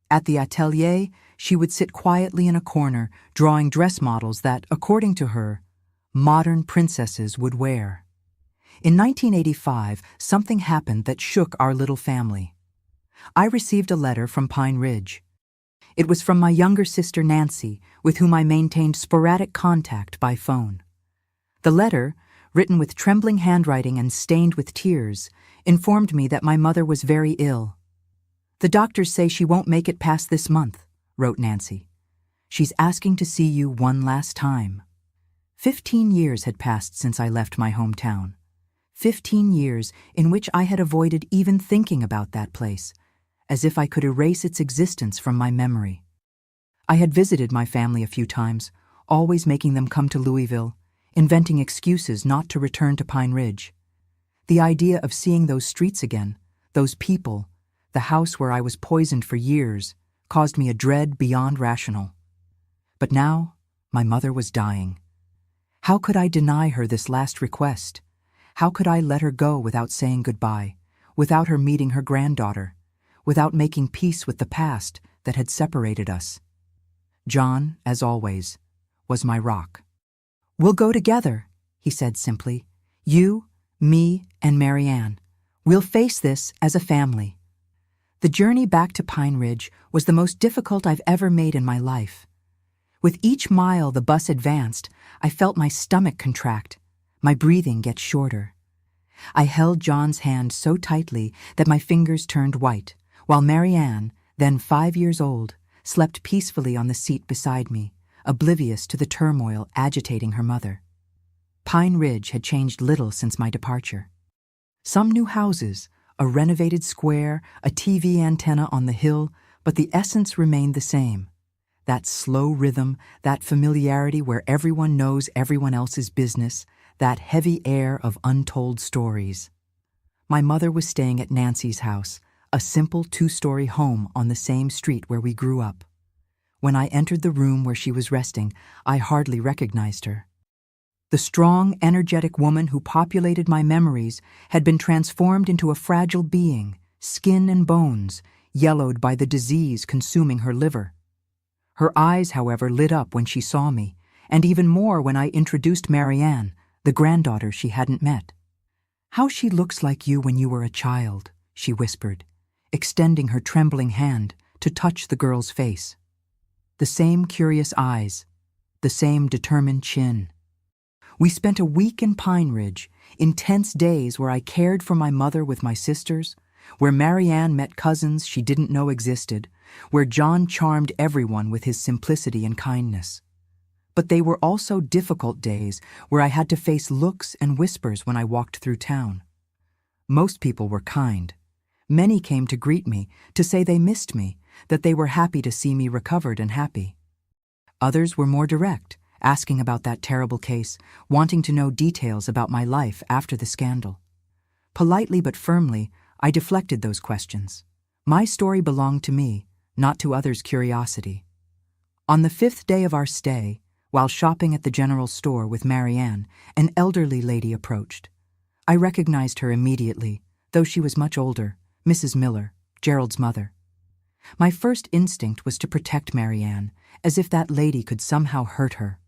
At the atelier, she would sit quietly in a corner, drawing dress models that, according to her, modern princesses would wear. In 1985, something happened that shook our little family. I received a letter from Pine Ridge. It was from my younger sister Nancy, with whom I maintained sporadic contact by phone. The letter, written with trembling handwriting and stained with tears, informed me that my mother was very ill. "The doctors say she won't make it past this month," wrote Nancy. "She's asking to see you one last time." 15 years had passed since I left my hometown. 15 years in which I had avoided even thinking about that place, as if I could erase its existence from my memory. I had visited my family a few times, always making them come to Louisville, inventing excuses not to return to Pine Ridge. The idea of seeing those streets again, those people, the house where I was poisoned for years, caused me a dread beyond rational. But now, my mother was dying. How could I deny her this last request? How could I let her go without saying goodbye, without her meeting her granddaughter, without making peace with the past that had separated us? John, as always, was my rock. "We'll go together," he said simply. "You, me, and Marianne. We'll face this as a family." The journey back to Pine Ridge was the most difficult I've ever made in my life. With each mile the bus advanced, I felt my stomach contract, my breathing get shorter. I held John's hand so tightly that my fingers turned white, while Marianne, then 5 years old, slept peacefully on the seat beside me, oblivious to the turmoil agitating her mother. Pine Ridge had changed little since my departure. Some new houses, a renovated square, a TV antenna on the hill, but the essence remained the same. That slow rhythm, that familiarity where everyone knows everyone else's business, that heavy air of untold stories. My mother was staying at Nancy's house, a simple 2-story home on the same street where we grew up. When I entered the room where she was resting, I hardly recognized her. The strong, energetic woman who populated my memories had been transformed into a fragile being, skin and bones, yellowed by the disease consuming her liver. Her eyes, however, lit up when she saw me, and even more when I introduced Marianne, the granddaughter she hadn't met. "How she looks like you when you were a child," she whispered, extending her trembling hand to touch the girl's face. The same curious eyes, the same determined chin. We spent a week in Pine Ridge, intense days where I cared for my mother with my sisters, where Marianne met cousins she didn't know existed, where John charmed everyone with his simplicity and kindness. But they were also difficult days where I had to face looks and whispers when I walked through town. Most people were kind. Many came to greet me, to say they missed me, that they were happy to see me recovered and happy. Others were more direct, asking about that terrible case, wanting to know details about my life after the scandal. Politely but firmly, I deflected those questions. My story belonged to me, not to others' curiosity. On the 5th day of our stay, while shopping at the general store with Marianne, an elderly lady approached. I recognized her immediately, though she was much older, Mrs. Miller, Gerald's mother. My first instinct was to protect Marianne, as if that lady could somehow hurt her.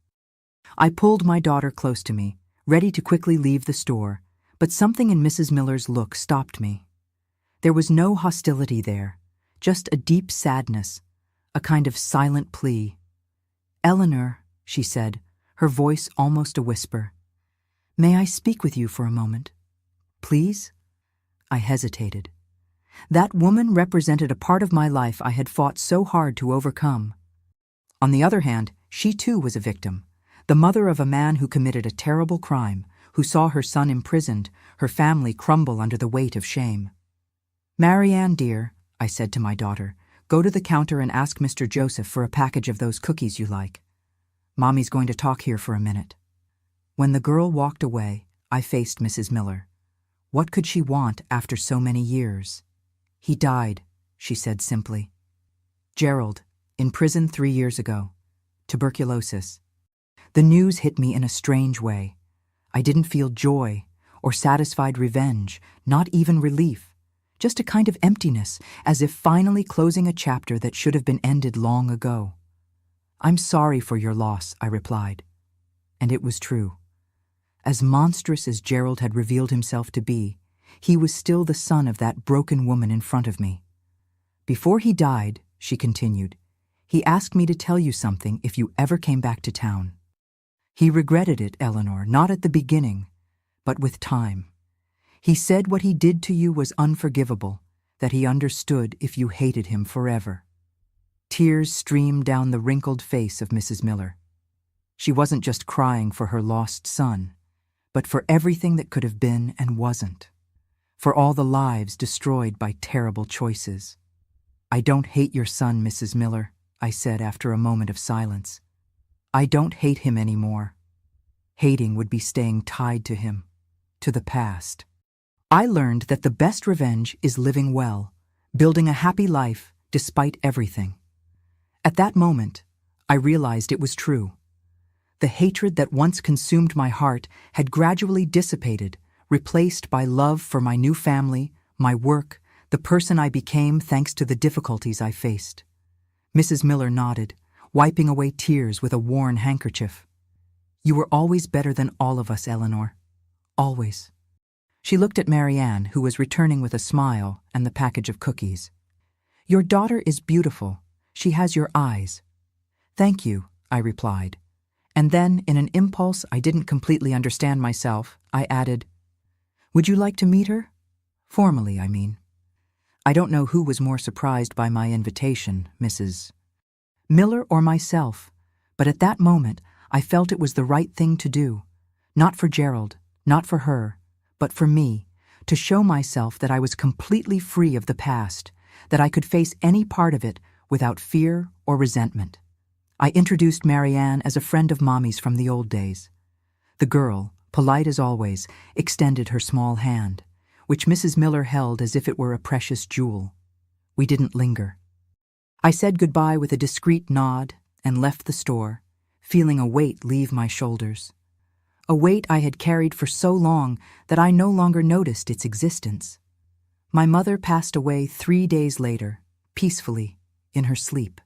I pulled my daughter close to me, ready to quickly leave the store, but something in Mrs. Miller's look stopped me. There was no hostility there, just a deep sadness, a kind of silent plea. "Eleanor," she said, her voice almost a whisper, "may I speak with you for a moment? Please?" I hesitated. That woman represented a part of my life I had fought so hard to overcome. On the other hand, she too was a victim, the mother of a man who committed a terrible crime, who saw her son imprisoned, her family crumble under the weight of shame. "Marianne, dear," I said to my daughter, "go to the counter and ask Mr. Joseph for a package of those cookies you like. Mommy's going to talk here for a minute." When the girl walked away, I faced Mrs. Miller. What could she want after so many years? "He died," she said simply. "Gerald, in prison 3 years ago. Tuberculosis." The news hit me in a strange way. I didn't feel joy or satisfied revenge, not even relief. Just a kind of emptiness, as if finally closing a chapter that should have been ended long ago. "I'm sorry for your loss," I replied. And it was true. As monstrous as Gerald had revealed himself to be, he was still the son of that broken woman in front of me. "Before he died," she continued, "he asked me to tell you something if you ever came back to town. He regretted it, Eleanor, not at the beginning, but with time. He said what he did to you was unforgivable, that he understood if you hated him forever." Tears streamed down the wrinkled face of Mrs. Miller. She wasn't just crying for her lost son, but for everything that could have been and wasn't. For all the lives destroyed by terrible choices. "I don't hate your son, Mrs. Miller," I said after a moment of silence. "I don't hate him anymore. Hating would be staying tied to him, to the past. I learned that the best revenge is living well, building a happy life despite everything." At that moment, I realized it was true. The hatred that once consumed my heart had gradually dissipated, replaced by love for my new family, my work, the person I became thanks to the difficulties I faced. Mrs. Miller nodded, wiping away tears with a worn handkerchief. "You were always better than all of us, Eleanor. Always." She looked at Marianne, who was returning with a smile and the package of cookies. "Your daughter is beautiful. She has your eyes." "Thank you," I replied. And then, in an impulse I didn't completely understand myself, I added, "Would you like to meet her? Formally, I mean." I don't know who was more surprised by my invitation, Mrs. Miller or myself, but at that moment I felt it was the right thing to do. Not for Gerald, not for her, but for me, to show myself that I was completely free of the past, that I could face any part of it without fear or resentment. I introduced Marianne as a friend of Mommy's from the old days. The girl, polite as always, extended her small hand, which Mrs. Miller held as if it were a precious jewel. We didn't linger. I said goodbye with a discreet nod and left the store, feeling a weight leave my shoulders. A weight I had carried for so long that I no longer noticed its existence. My mother passed away 3 days later, peacefully, in her sleep.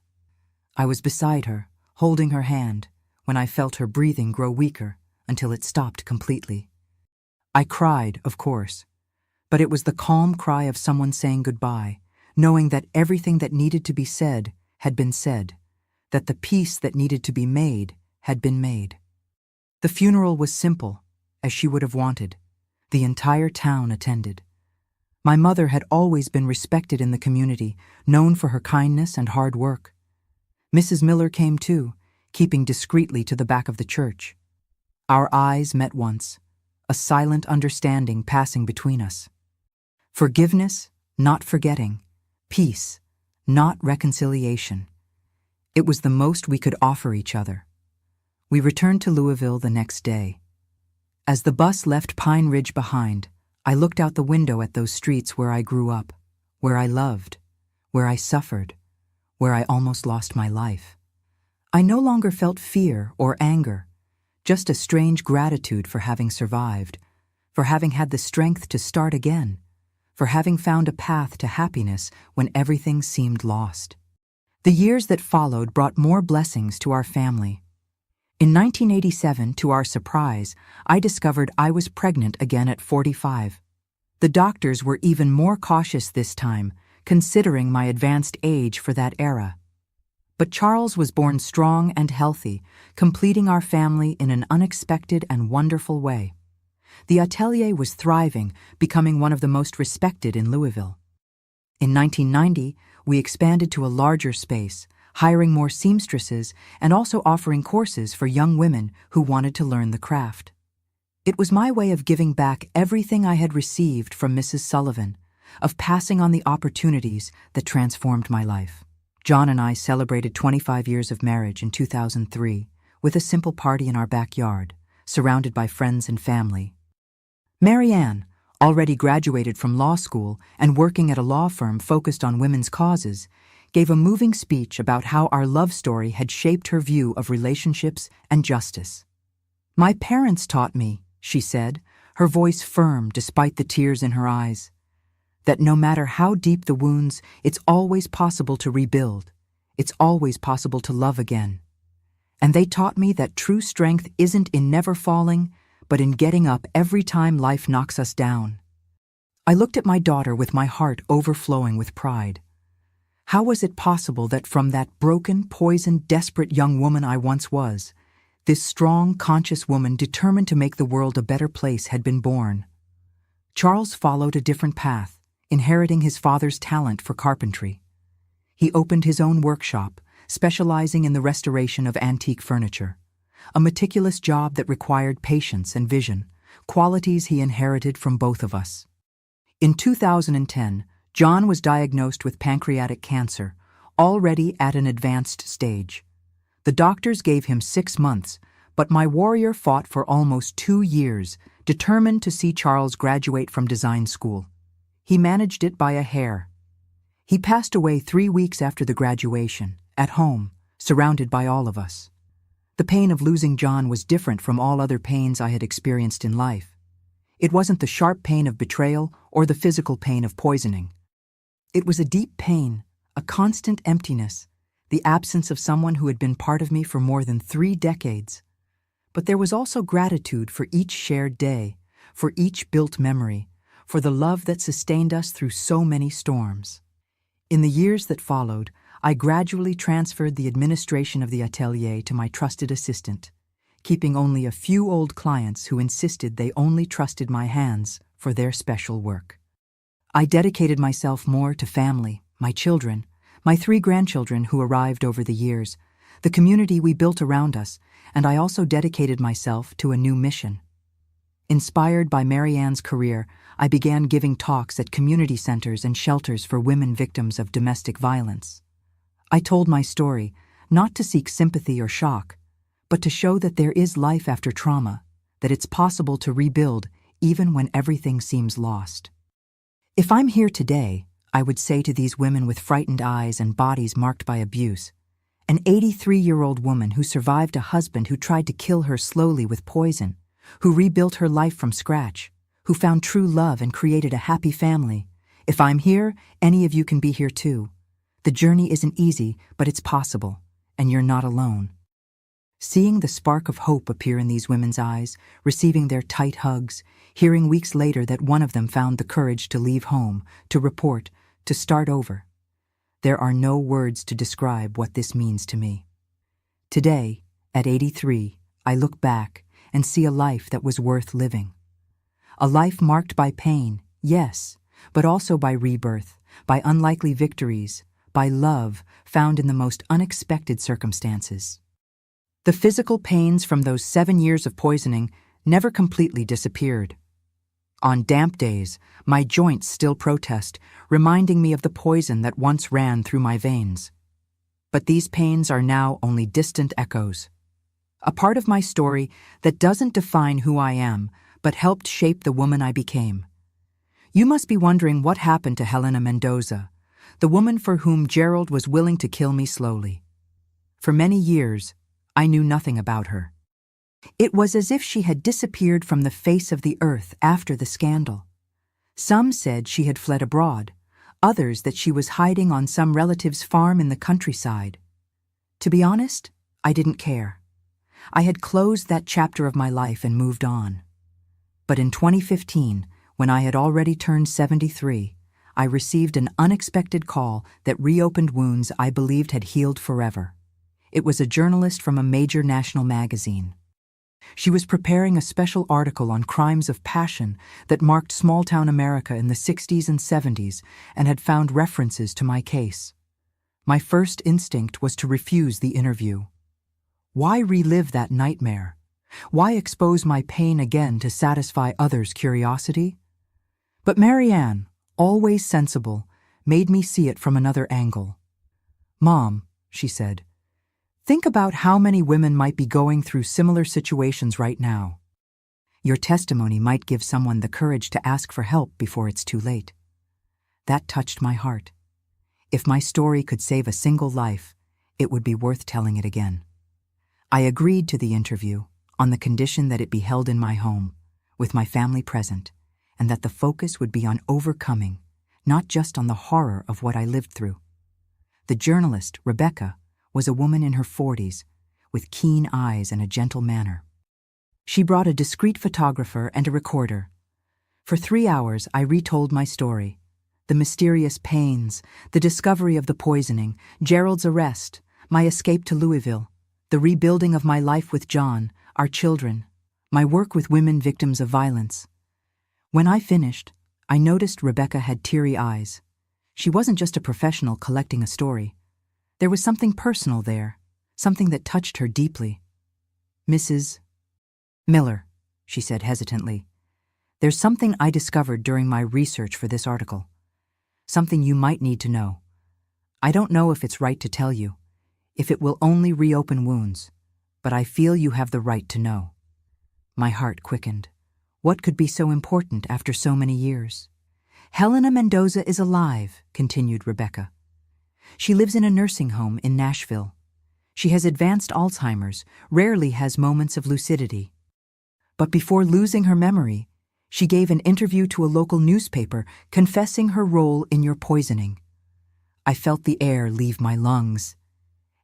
I was beside her, holding her hand, when I felt her breathing grow weaker until it stopped completely. I cried, of course, but it was the calm cry of someone saying goodbye, knowing that everything that needed to be said had been said, that the peace that needed to be made had been made. The funeral was simple, as she would have wanted. The entire town attended. My mother had always been respected in the community, known for her kindness and hard work. Mrs. Miller came too, keeping discreetly to the back of the church. Our eyes met once, a silent understanding passing between us. Forgiveness, not forgetting. Peace, not reconciliation. It was the most we could offer each other. We returned to Louisville the next day. As the bus left Pine Ridge behind, I looked out the window at those streets where I grew up, where I loved, where I suffered, where I almost lost my life. I no longer felt fear or anger, just a strange gratitude for having survived, for having had the strength to start again, for having found a path to happiness when everything seemed lost. The years that followed brought more blessings to our family. In 1987, to our surprise, I discovered I was pregnant again at 45. The doctors were even more cautious this time, considering my advanced age for that era. But Charles was born strong and healthy, completing our family in an unexpected and wonderful way. The atelier was thriving, becoming one of the most respected in Louisville. In 1990, we expanded to a larger space, hiring more seamstresses and also offering courses for young women who wanted to learn the craft. It was my way of giving back everything I had received from Mrs. Sullivan, of passing on the opportunities that transformed my life. John and I celebrated 25 years of marriage in 2003 with a simple party in our backyard, surrounded by friends and family. Marianne, already graduated from law school and working at a law firm focused on women's causes, gave a moving speech about how our love story had shaped her view of relationships and justice. "My parents taught me," she said, her voice firm despite the tears in her eyes. That no matter how deep the wounds, it's always possible to rebuild. It's always possible to love again. And they taught me that true strength isn't in never falling, but in getting up every time life knocks us down. I looked at my daughter with my heart overflowing with pride. How was it possible that from that broken, poisoned, desperate young woman I once was, this strong, conscious woman determined to make the world a better place had been born? Charles followed a different path, inheriting his father's talent for carpentry. He opened his own workshop, specializing in the restoration of antique furniture, a meticulous job that required patience and vision, qualities he inherited from both of us. In 2010, John was diagnosed with pancreatic cancer, already at an advanced stage. The doctors gave him 6 months, but my warrior fought for almost 2 years, determined to see Charles graduate from design school. He managed it by a hair. He passed away 3 weeks after the graduation, at home, surrounded by all of us. The pain of losing John was different from all other pains I had experienced in life. It wasn't the sharp pain of betrayal or the physical pain of poisoning. It was a deep pain, a constant emptiness, the absence of someone who had been part of me for more than 3 decades. But there was also gratitude for each shared day, for each built memory, for the love that sustained us through so many storms. In the years that followed, I gradually transferred the administration of the atelier to my trusted assistant, keeping only a few old clients who insisted they only trusted my hands for their special work. I dedicated myself more to family, my children, my 3 grandchildren who arrived over the years, the community we built around us, and I also dedicated myself to a new mission. Inspired by Marianne's career, I began giving talks at community centers and shelters for women victims of domestic violence. I told my story, not to seek sympathy or shock, but to show that there is life after trauma, that it's possible to rebuild even when everything seems lost. If I'm here today, I would say to these women with frightened eyes and bodies marked by abuse, an 83-year-old woman who survived a husband who tried to kill her slowly with poison, who rebuilt her life from scratch, who found true love and created a happy family. If I'm here, any of you can be here too. The journey isn't easy, but it's possible, and you're not alone. Seeing the spark of hope appear in these women's eyes, receiving their tight hugs, hearing weeks later that one of them found the courage to leave home, to report, to start over. There are no words to describe what this means to me. Today, at 83, I look back and see a life that was worth living. A life marked by pain, yes, but also by rebirth, by unlikely victories, by love found in the most unexpected circumstances. The physical pains from those 7 years of poisoning never completely disappeared. On damp days, my joints still protest, reminding me of the poison that once ran through my veins. But these pains are now only distant echoes. A part of my story that doesn't define who I am, but helped shape the woman I became. You must be wondering what happened to Helena Mendoza, the woman for whom Gerald was willing to kill me slowly. For many years, I knew nothing about her. It was as if she had disappeared from the face of the earth after the scandal. Some said she had fled abroad, others that she was hiding on some relative's farm in the countryside. To be honest, I didn't care. I had closed that chapter of my life and moved on. But in 2015, when I had already turned 73, I received an unexpected call that reopened wounds I believed had healed forever. It was a journalist from a major national magazine. She was preparing a special article on crimes of passion that marked small-town America in the 60s and 70s and had found references to my case. My first instinct was to refuse the interview. Why relive that nightmare? Why expose my pain again to satisfy others' curiosity? But Marianne, always sensible, made me see it from another angle. "Mom," she said, "think about how many women might be going through similar situations right now. Your testimony might give someone the courage to ask for help before it's too late." That touched my heart. If my story could save a single life, it would be worth telling it again. I agreed to the interview on the condition that it be held in my home, with my family present, and that the focus would be on overcoming, not just on the horror of what I lived through. The journalist, Rebecca, was a woman in her 40s, with keen eyes and a gentle manner. She brought a discreet photographer and a recorder. For 3 hours, I retold my story. The mysterious pains, the discovery of the poisoning, Gerald's arrest, my escape to Louisville, the rebuilding of my life with John, our children, my work with women victims of violence. When I finished, I noticed Rebecca had teary eyes. She wasn't just a professional collecting a story. There was something personal there, something that touched her deeply. "Mrs. Miller," she said hesitantly, "there's something I discovered during my research for this article. Something you might need to know. I don't know if it's right to tell you, if it will only reopen wounds, but I feel you have the right to know." My heart quickened. What could be so important after so many years? "Helena Mendoza is alive," continued Rebecca. "She lives in a nursing home in Nashville. She has advanced Alzheimer's, rarely has moments of lucidity. But before losing her memory, she gave an interview to a local newspaper confessing her role in your poisoning." I felt the air leave my lungs.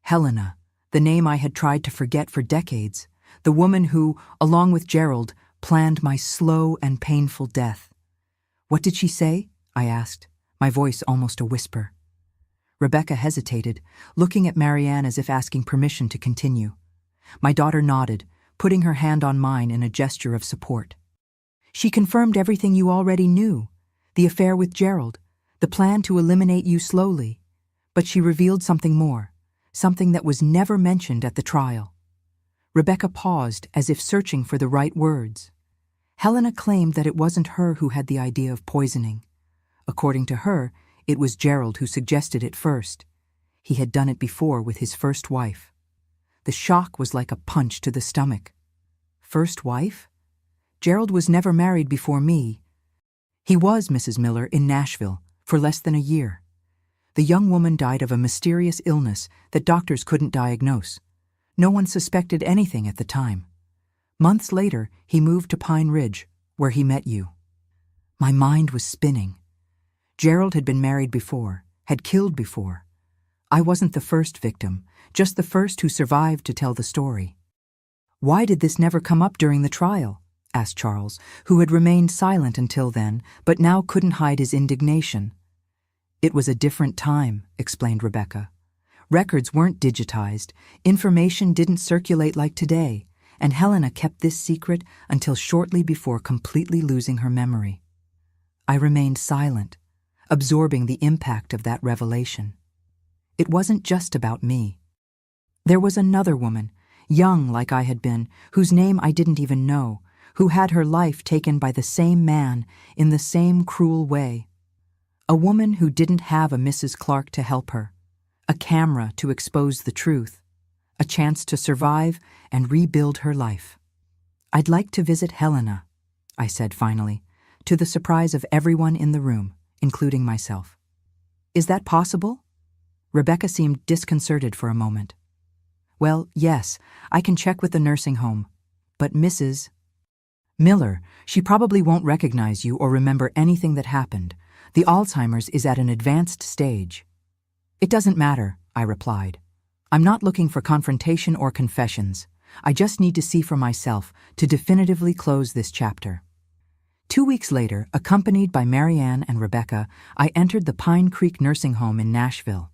Helena, the name I had tried to forget for decades, the woman who, along with Gerald, planned my slow and painful death. "What did she say?" I asked, my voice almost a whisper. Rebecca hesitated, looking at Marianne as if asking permission to continue. My daughter nodded, putting her hand on mine in a gesture of support. "She confirmed everything you already knew, the affair with Gerald, the plan to eliminate you slowly. But she revealed something more, something that was never mentioned at the trial." Rebecca paused as if searching for the right words. "Helena claimed that it wasn't her who had the idea of poisoning. According to her, it was Gerald who suggested it first. He had done it before with his first wife." The shock was like a punch to the stomach. First wife? Gerald was never married before me. He was, Mrs. Miller, in Nashville for less than a year. The young woman died of a mysterious illness that doctors couldn't diagnose. No one suspected anything at the time. Months later, he moved to Pine Ridge, where he met you. My mind was spinning. Gerald had been married before, had killed before. I wasn't the first victim, just the first who survived to tell the story. "Why did this never come up during the trial?" asked Charles, who had remained silent until then, but now couldn't hide his indignation. "It was a different time," explained Rebecca. "Records weren't digitized, information didn't circulate like today, and Helena kept this secret until shortly before completely losing her memory." I remained silent, absorbing the impact of that revelation. It wasn't just about me. There was another woman, young like I had been, whose name I didn't even know, who had her life taken by the same man in the same cruel way. A woman who didn't have a Mrs. Clark to help her, a camera to expose the truth, a chance to survive and rebuild her life. "I'd like to visit Helena," I said finally, to the surprise of everyone in the room, including myself. "Is that possible?" Rebecca seemed disconcerted for a moment. "Well, yes, I can check with the nursing home. But Mrs. Miller, she probably won't recognize you or remember anything that happened. The Alzheimer's is at an advanced stage." "It doesn't matter," I replied. "I'm not looking for confrontation or confessions. I just need to see for myself to definitively close this chapter." 2 weeks later, accompanied by Marianne and Rebecca, I entered the Pine Creek Nursing Home in Nashville.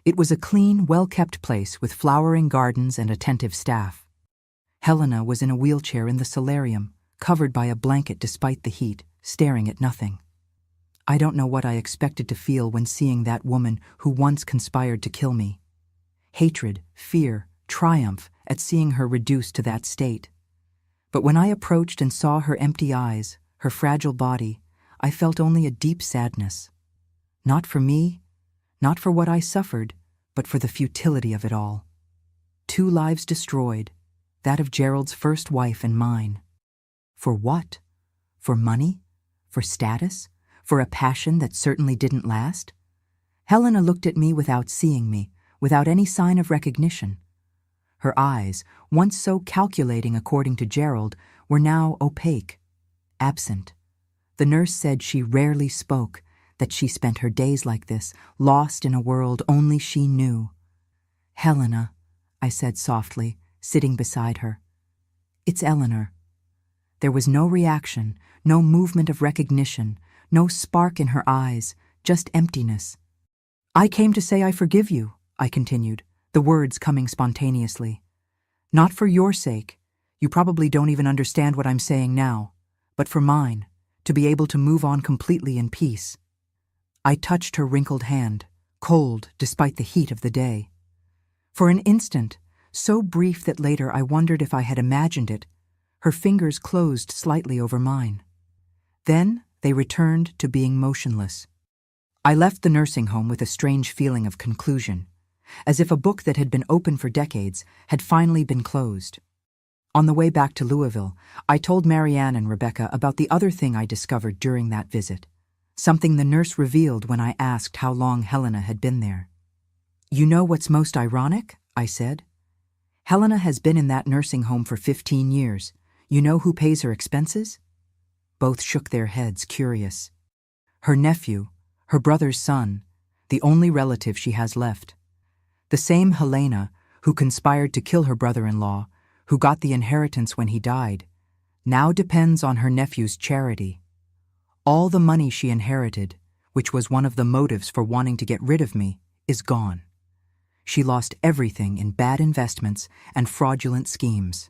It was a clean, well-kept place with flowering gardens and attentive staff. Helena was in a wheelchair in the solarium, covered by a blanket despite the heat, staring at nothing. I don't know what I expected to feel when seeing that woman who once conspired to kill me. Hatred, fear, triumph at seeing her reduced to that state. But when I approached and saw her empty eyes, her fragile body, I felt only a deep sadness. Not for me, not for what I suffered, but for the futility of it all. 2 lives destroyed, that of Gerald's first wife and mine. For what? For money? For status? For a passion that certainly didn't last? Helena looked at me without seeing me, without any sign of recognition. Her eyes, once so calculating according to Gerald, were now opaque. absent. The nurse said she rarely spoke, that she spent her days like this, lost in a world only she knew. "Helena," I said softly, sitting beside her. "It's Eleanor." There was no reaction, no movement of recognition, no spark in her eyes, just emptiness. "I came to say I forgive you," I continued, the words coming spontaneously. "Not for your sake. You probably don't even understand what I'm saying now, but for mine, to be able to move on completely in peace." I touched her wrinkled hand, cold despite the heat of the day. For an instant, so brief that later I wondered if I had imagined it, her fingers closed slightly over mine. Then they returned to being motionless. I left the nursing home with a strange feeling of conclusion, as if a book that had been open for decades had finally been closed. On the way back to Louisville, I told Marianne and Rebecca about the other thing I discovered during that visit, something the nurse revealed when I asked how long Helena had been there. "You know what's most ironic?" I said. "Helena has been in that nursing home for 15 years. You know who pays her expenses?" Both shook their heads, curious. "Her nephew, her brother's son, the only relative she has left. The same Helena who conspired to kill her brother-in-law, who got the inheritance when he died, now depends on her nephew's charity. All the money she inherited, which was one of the motives for wanting to get rid of me, is gone. She lost everything in bad investments and fraudulent schemes.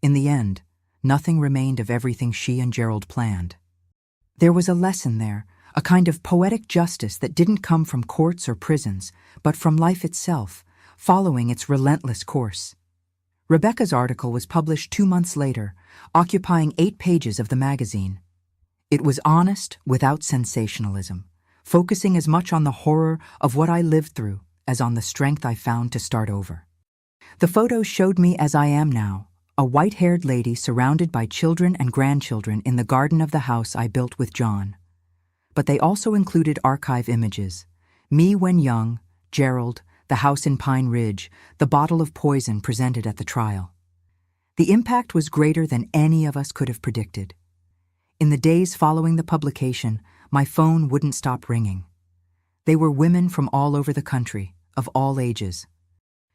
In the end, nothing remained of everything she and Gerald planned." There was a lesson there, a kind of poetic justice that didn't come from courts or prisons, but from life itself, following its relentless course. Rebecca's article was published 2 months later, occupying 8 pages of the magazine. It was honest without sensationalism, focusing as much on the horror of what I lived through as on the strength I found to start over. The photos showed me as I am now, a white-haired lady surrounded by children and grandchildren in the garden of the house I built with John. But they also included archive images: me when young, Gerald, the house in Pine Ridge, the bottle of poison presented at the trial. The impact was greater than any of us could have predicted. In the days following the publication, my phone wouldn't stop ringing. They were women from all over the country, of all ages.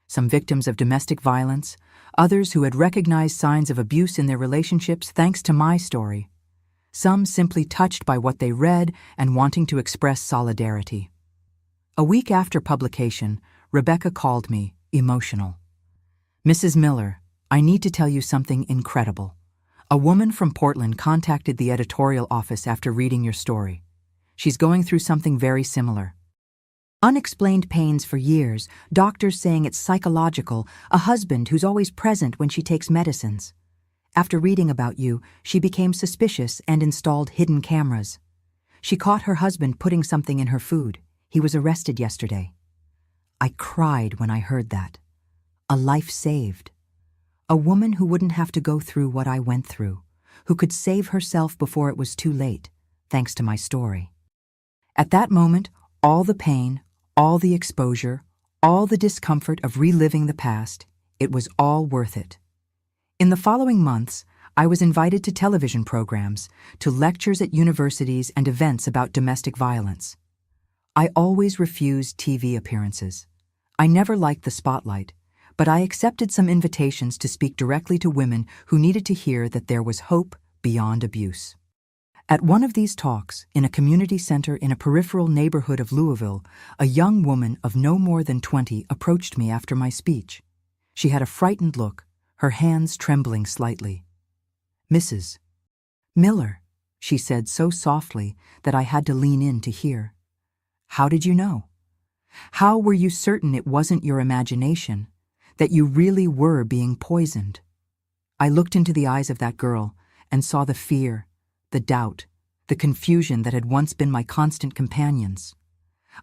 Some victims of domestic violence, others who had recognized signs of abuse in their relationships thanks to my story. Some simply touched by what they read and wanting to express solidarity. A week after publication, Rebecca called me, emotional. "Mrs. Miller, I need to tell you something incredible. A woman from Portland contacted the editorial office after reading your story. She's going through something very similar. Unexplained pains for years, doctors saying it's psychological, a husband who's always present when she takes medicines. After reading about you, she became suspicious and installed hidden cameras. She caught her husband putting something in her food. He was arrested yesterday." I cried when I heard that. A life saved. A woman who wouldn't have to go through what I went through, who could save herself before it was too late, thanks to my story. At that moment, all the pain, all the exposure, all the discomfort of reliving the past, it was all worth it. In the following months, I was invited to television programs, to lectures at universities and events about domestic violence. I always refused TV appearances. I never liked the spotlight, but I accepted some invitations to speak directly to women who needed to hear that there was hope beyond abuse. At one of these talks, in a community center in a peripheral neighborhood of Louisville, a young woman of no more than 20 approached me after my speech. She had a frightened look, her hands trembling slightly. "Mrs. Miller," she said so softly that I had to lean in to hear. "How did you know? How were you certain it wasn't your imagination, that you really were being poisoned?" I looked into the eyes of that girl and saw the fear, the doubt, the confusion that had once been my constant companions.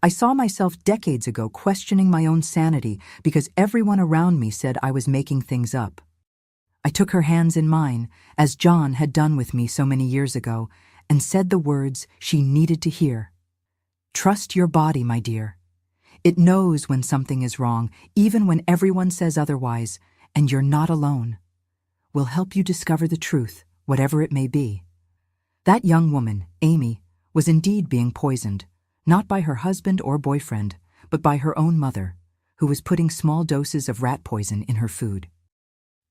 I saw myself decades ago questioning my own sanity because everyone around me said I was making things up. I took her hands in mine, as John had done with me so many years ago, and said the words she needed to hear. "Trust your body, my dear. It knows when something is wrong, even when everyone says otherwise, and you're not alone. We'll help you discover the truth, whatever it may be." That young woman, Amy, was indeed being poisoned, not by her husband or boyfriend, but by her own mother, who was putting small doses of rat poison in her food.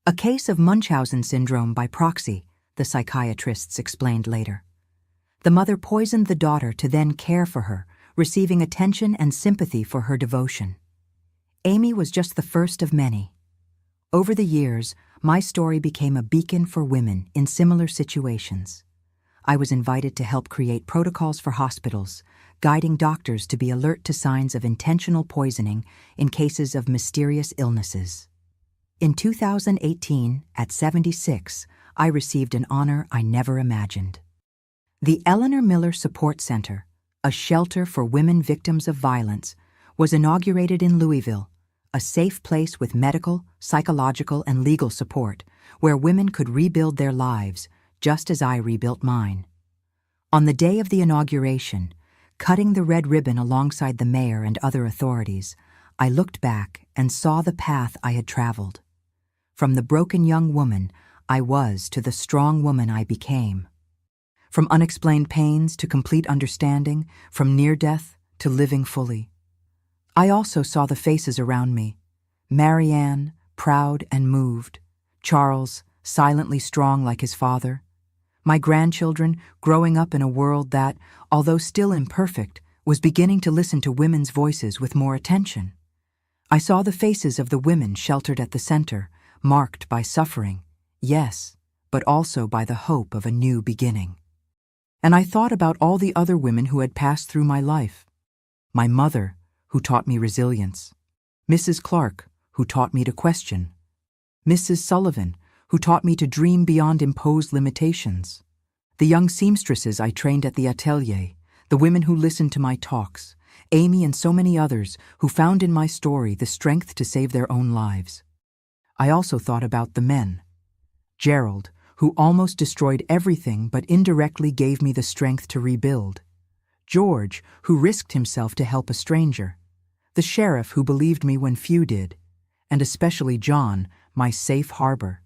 A case of Munchausen syndrome by proxy, the psychiatrists explained later. The mother poisoned the daughter to then care for her, receiving attention and sympathy for her devotion. Amy was just the first of many. Over the years, my story became a beacon for women in similar situations. I was invited to help create protocols for hospitals, guiding doctors to be alert to signs of intentional poisoning in cases of mysterious illnesses. In 2018, at 76, I received an honor I never imagined. The Eleanor Miller Support Center, a shelter for women victims of violence, was inaugurated in Louisville, a safe place with medical, psychological, and legal support where women could rebuild their lives, just as I rebuilt mine. On the day of the inauguration, cutting the red ribbon alongside the mayor and other authorities, I looked back and saw the path I had traveled. From the broken young woman I was to the strong woman I became. From unexplained pains to complete understanding, from near death to living fully. I also saw the faces around me. Marianne, proud and moved. Charles, silently strong like his father. My grandchildren growing up in a world that, although still imperfect, was beginning to listen to women's voices with more attention. I saw the faces of the women sheltered at the center, marked by suffering, yes, but also by the hope of a new beginning. And I thought about all the other women who had passed through my life. My mother, who taught me resilience. Mrs. Clark, who taught me to question. Mrs. Sullivan, who taught me to dream beyond imposed limitations. The young seamstresses I trained at the atelier, the women who listened to my talks, Amy and so many others who found in my story the strength to save their own lives. I also thought about the men. Gerald, who almost destroyed everything but indirectly gave me the strength to rebuild. George, who risked himself to help a stranger. The sheriff who believed me when few did. And especially John, my safe harbor,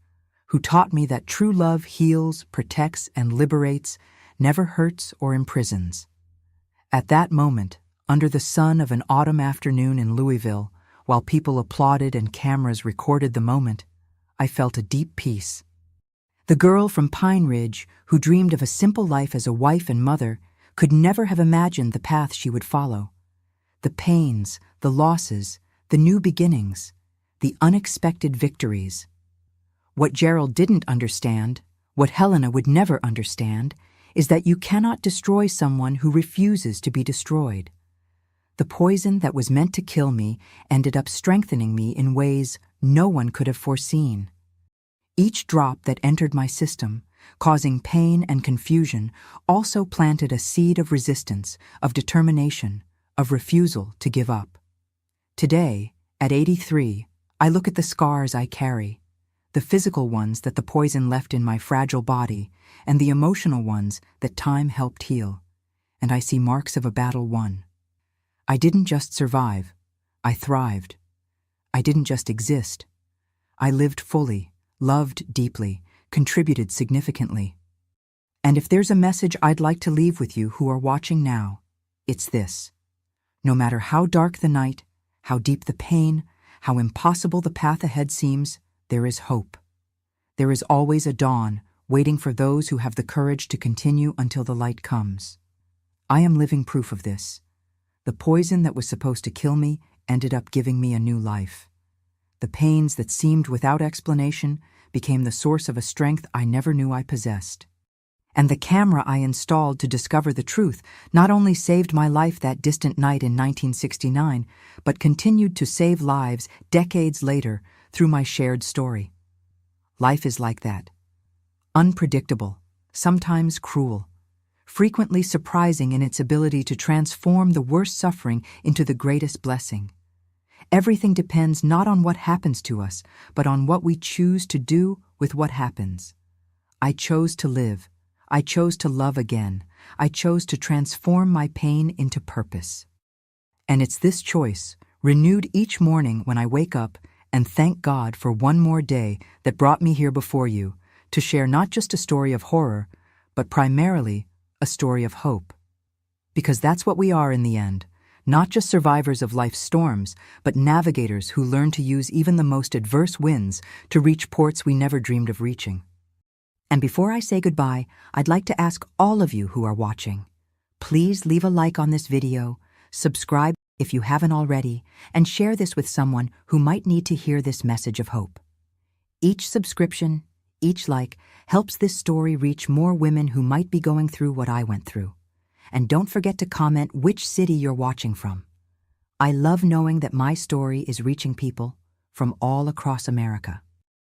who taught me that true love heals, protects, and liberates, never hurts or imprisons. At that moment, under the sun of an autumn afternoon in Louisville, while people applauded and cameras recorded the moment, I felt a deep peace. The girl from Pine Ridge, who dreamed of a simple life as a wife and mother, could never have imagined the path she would follow. The pains, the losses, the new beginnings, the unexpected victories. What Gerald didn't understand, what Helena would never understand, is that you cannot destroy someone who refuses to be destroyed. The poison that was meant to kill me ended up strengthening me in ways no one could have foreseen. Each drop that entered my system, causing pain and confusion, also planted a seed of resistance, of determination, of refusal to give up. Today, at 83, I look at the scars I carry, the physical ones that the poison left in my fragile body, and the emotional ones that time helped heal, and I see marks of a battle won. I didn't just survive, I thrived. I didn't just exist. I lived fully, loved deeply, contributed significantly. And if there's a message I'd like to leave with you who are watching now, it's this. No matter how dark the night, how deep the pain, how impossible the path ahead seems, there is hope. There is always a dawn waiting for those who have the courage to continue until the light comes. I am living proof of this. The poison that was supposed to kill me ended up giving me a new life. The pains that seemed without explanation became the source of a strength I never knew I possessed. And the camera I installed to discover the truth not only saved my life that distant night in 1969, but continued to save lives decades later through my shared story. Life is like that. Unpredictable, sometimes cruel, frequently surprising in its ability to transform the worst suffering into the greatest blessing. Everything depends not on what happens to us, but on what we choose to do with what happens. I chose to live. I chose to love again. I chose to transform my pain into purpose. And it's this choice, renewed each morning when I wake up and thank God for one more day that brought me here before you, to share not just a story of horror, but primarily a story of hope. Because that's what we are in the end, not just survivors of life's storms, but navigators who learn to use even the most adverse winds to reach ports we never dreamed of reaching. And before I say goodbye, I'd like to ask all of you who are watching, please leave a like on this video, subscribe if you haven't already, and share this with someone who might need to hear this message of hope. Each subscription, each like, helps this story reach more women who might be going through what I went through. And don't forget to comment which city you're watching from. I love knowing that my story is reaching people from all across America.